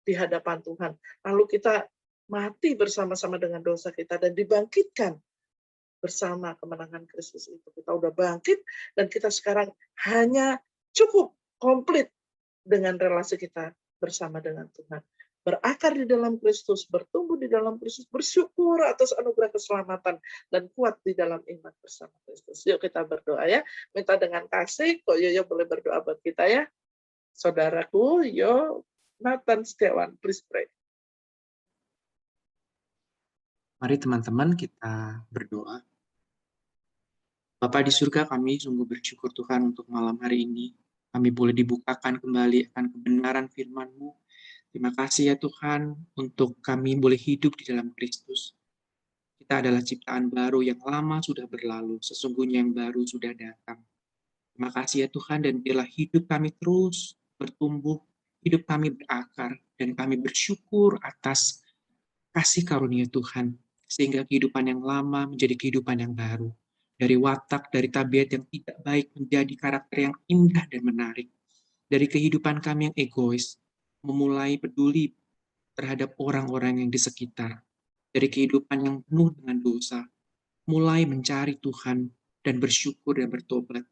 di hadapan Tuhan. Lalu kita mati bersama-sama dengan dosa kita dan dibangkitkan bersama kemenangan Kristus itu. Kita udah bangkit dan kita sekarang hanya cukup komplit dengan relasi kita bersama dengan Tuhan. Berakar di dalam Kristus, bertumbuh di dalam Kristus, bersyukur atas anugerah keselamatan, dan kuat di dalam iman bersama Kristus. Yuk kita berdoa ya. Minta dengan kasih, kok Yoyo boleh berdoa buat kita ya. Saudaraku, Nathan Setiawan, please pray. Mari teman-teman kita berdoa. Bapa di surga, kami sungguh bersyukur Tuhan untuk malam hari ini. Kami boleh dibukakan kembali akan kebenaran firman-Mu. Terima kasih ya Tuhan untuk kami boleh hidup di dalam Kristus. Kita adalah ciptaan baru, yang lama sudah berlalu, sesungguhnya yang baru sudah datang. Terima kasih ya Tuhan, dan biarlah hidup kami terus bertumbuh, hidup kami berakar, dan kami bersyukur atas kasih karunia Tuhan, sehingga kehidupan yang lama menjadi kehidupan yang baru. Dari watak, dari tabiat yang tidak baik menjadi karakter yang indah dan menarik. Dari kehidupan kami yang egois, memulai peduli terhadap orang-orang yang di sekitar. Dari kehidupan yang penuh dengan dosa, mulai mencari Tuhan dan bersyukur dan bertobat.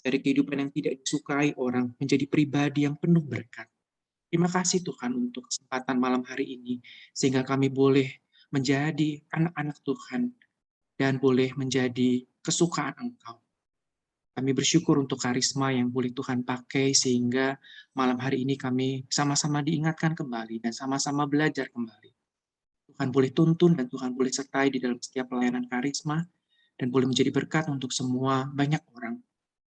Dari kehidupan yang tidak disukai orang, menjadi pribadi yang penuh berkat. Terima kasih Tuhan untuk kesempatan malam hari ini, sehingga kami boleh menjadi anak-anak Tuhan dan boleh menjadi kesukaan Engkau. Kami bersyukur untuk karisma yang boleh Tuhan pakai sehingga malam hari ini kami sama-sama diingatkan kembali dan sama-sama belajar kembali. Tuhan boleh tuntun dan Tuhan boleh sertai di dalam setiap pelayanan karisma dan boleh menjadi berkat untuk semua banyak orang.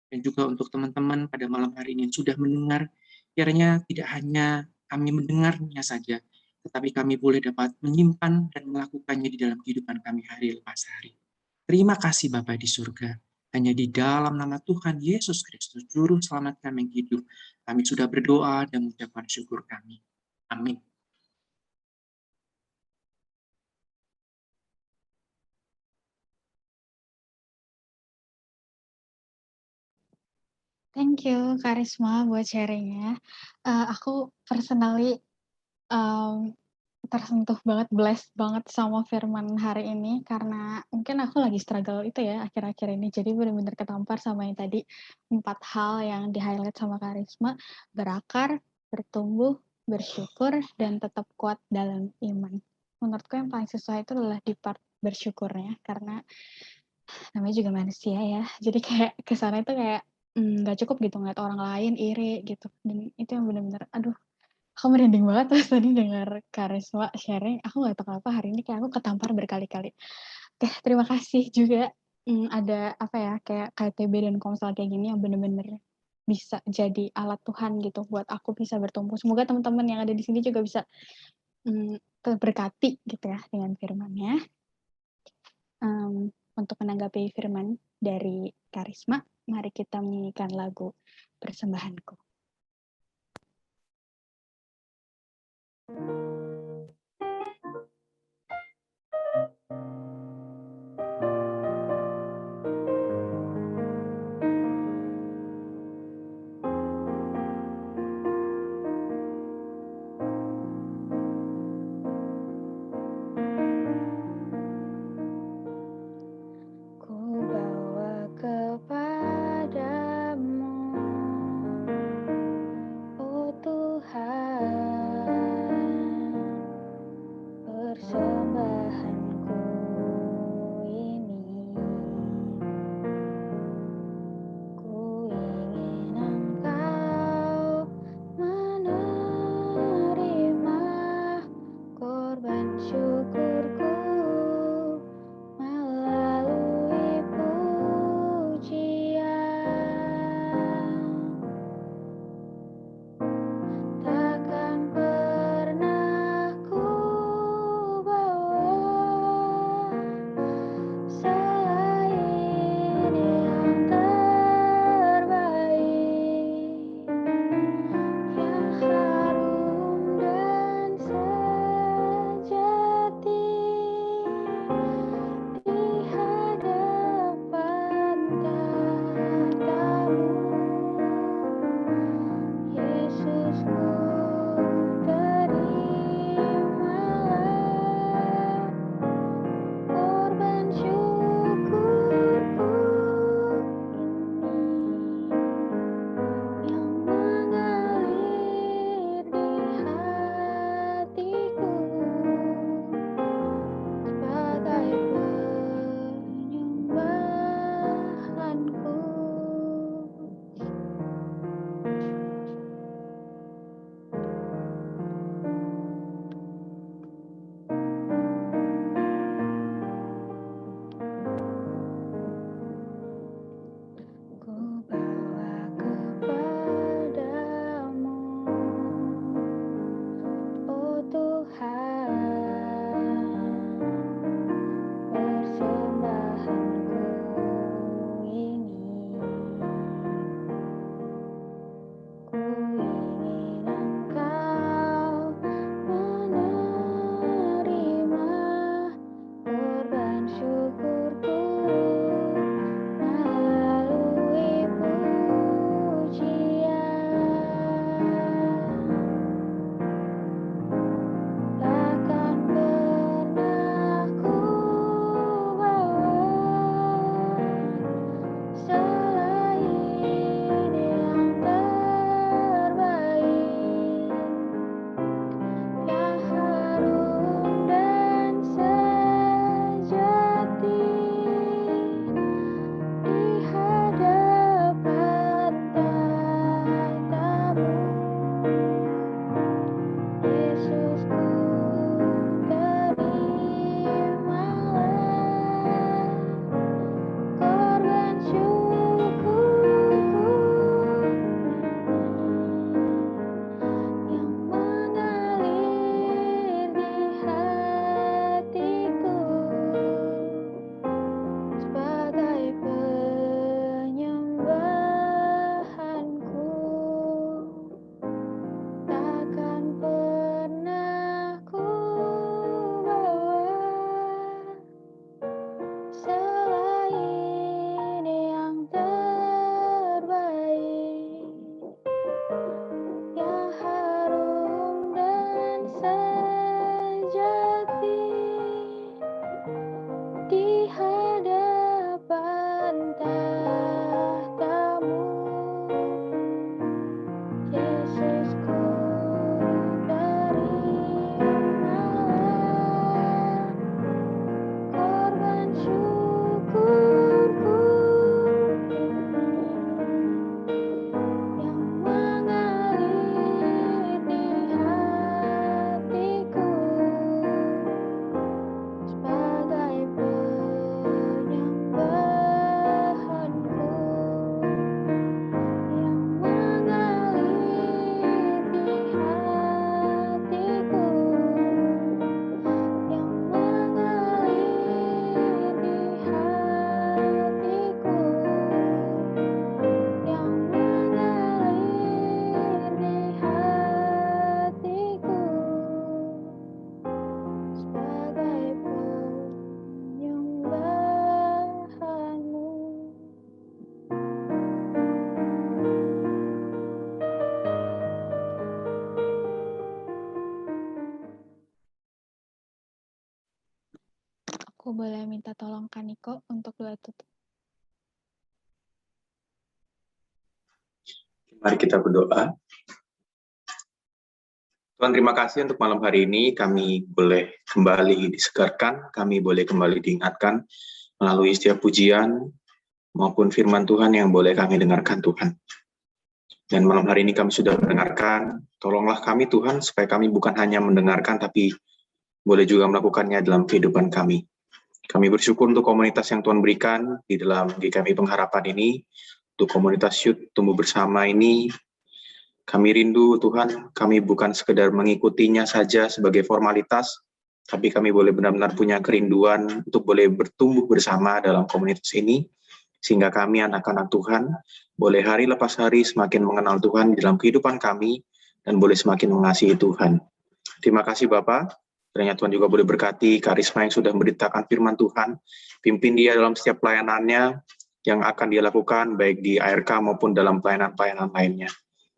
Dan juga untuk teman-teman pada malam hari ini yang sudah mendengar, kiranya tidak hanya kami mendengarnya saja, tetapi kami boleh dapat menyimpan dan melakukannya di dalam kehidupan kami hari lepas hari. Terima kasih Bapa di surga. Hanya di dalam nama Tuhan Yesus Kristus, Juru Selamat kami yang hidup, kami sudah berdoa dan mengucapkan syukur kami. Amin. Thank you Karisma buat sharing-nya. Aku personally, tersentuh banget, blessed banget sama firman hari ini karena mungkin aku lagi struggle itu ya akhir-akhir ini. Jadi benar-benar ketampar sama yang tadi 4 hal yang di-highlight sama Karisma, berakar, bertumbuh, bersyukur, dan tetap kuat dalam iman. Menurutku yang paling susah itu adalah di part bersyukurnya karena namanya juga manusia ya. Jadi kayak ke sana itu kayak nggak cukup gitu ngeliat orang lain iri gitu. Dan itu yang benar-benar aduh, aku merinding banget pas tadi dengar Karisma sharing. Aku nggak tahu kenapa hari ini kayak aku ketampar berkali-kali. Oke, terima kasih juga ada apa ya kayak KTB dan Komsel kayak gini yang benar-benar bisa jadi alat Tuhan gitu buat aku bisa bertumbuh. Semoga teman-teman yang ada di sini juga bisa terberkati gitu ya dengan firman-Nya. Untuk menanggapi firman dari Karisma, mari kita menyanyikan lagu Persembahanku. Ku bawa kepadamu Aku boleh minta tolong Kak Niko untuk doa tutup. Mari kita berdoa. Tuhan, terima kasih untuk malam hari ini kami boleh kembali disegarkan, kami boleh kembali diingatkan melalui setiap pujian maupun firman Tuhan yang boleh kami dengarkan Tuhan. Dan malam hari ini kami sudah mendengarkan, tolonglah kami Tuhan supaya kami bukan hanya mendengarkan tapi boleh juga melakukannya dalam kehidupan kami. Kami bersyukur untuk komunitas yang Tuhan berikan di dalam GKMI Pengharapan ini, untuk komunitas Youth Tumbuh Bersama ini. Kami rindu Tuhan, kami bukan sekedar mengikutinya saja sebagai formalitas, tapi kami boleh benar-benar punya kerinduan untuk boleh bertumbuh bersama dalam komunitas ini, sehingga kami anak-anak Tuhan boleh hari lepas hari semakin mengenal Tuhan di dalam kehidupan kami, dan boleh semakin mengasihi Tuhan. Terima kasih Bapak, kiranya Tuhan juga boleh berkati Karisma yang sudah memberitakan firman Tuhan, pimpin dia dalam setiap pelayanannya yang akan dia lakukan, baik di ARK maupun dalam pelayanan-pelayanan lainnya.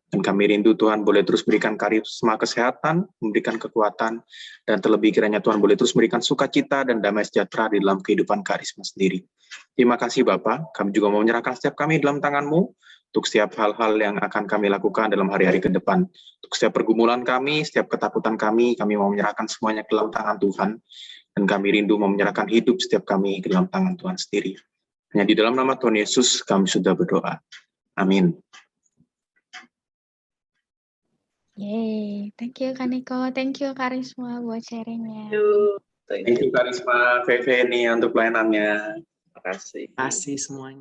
Dan kami rindu Tuhan boleh terus berikan karisma kesehatan, memberikan kekuatan, dan terlebih kiranya Tuhan boleh terus memberikan sukacita dan damai sejahtera di dalam kehidupan karisma sendiri. Terima kasih Bapak, kami juga mau menyerahkan setiap kami dalam tangan-Mu, untuk setiap hal-hal yang akan kami lakukan dalam hari-hari ke depan. Untuk setiap pergumulan kami, setiap ketakutan kami mau menyerahkan semuanya ke dalam tangan Tuhan, dan kami rindu mau menyerahkan hidup setiap kami ke dalam tangan Tuhan sendiri. Hanya di dalam nama Tuhan Yesus kami sudah berdoa. Amin. Yeay, thank you Kak Niko, thank you Karisma buat sharingnya. Thank Thank you. you Karisma, VV nih untuk pelayanannya. Terima kasih. Kasih semuanya.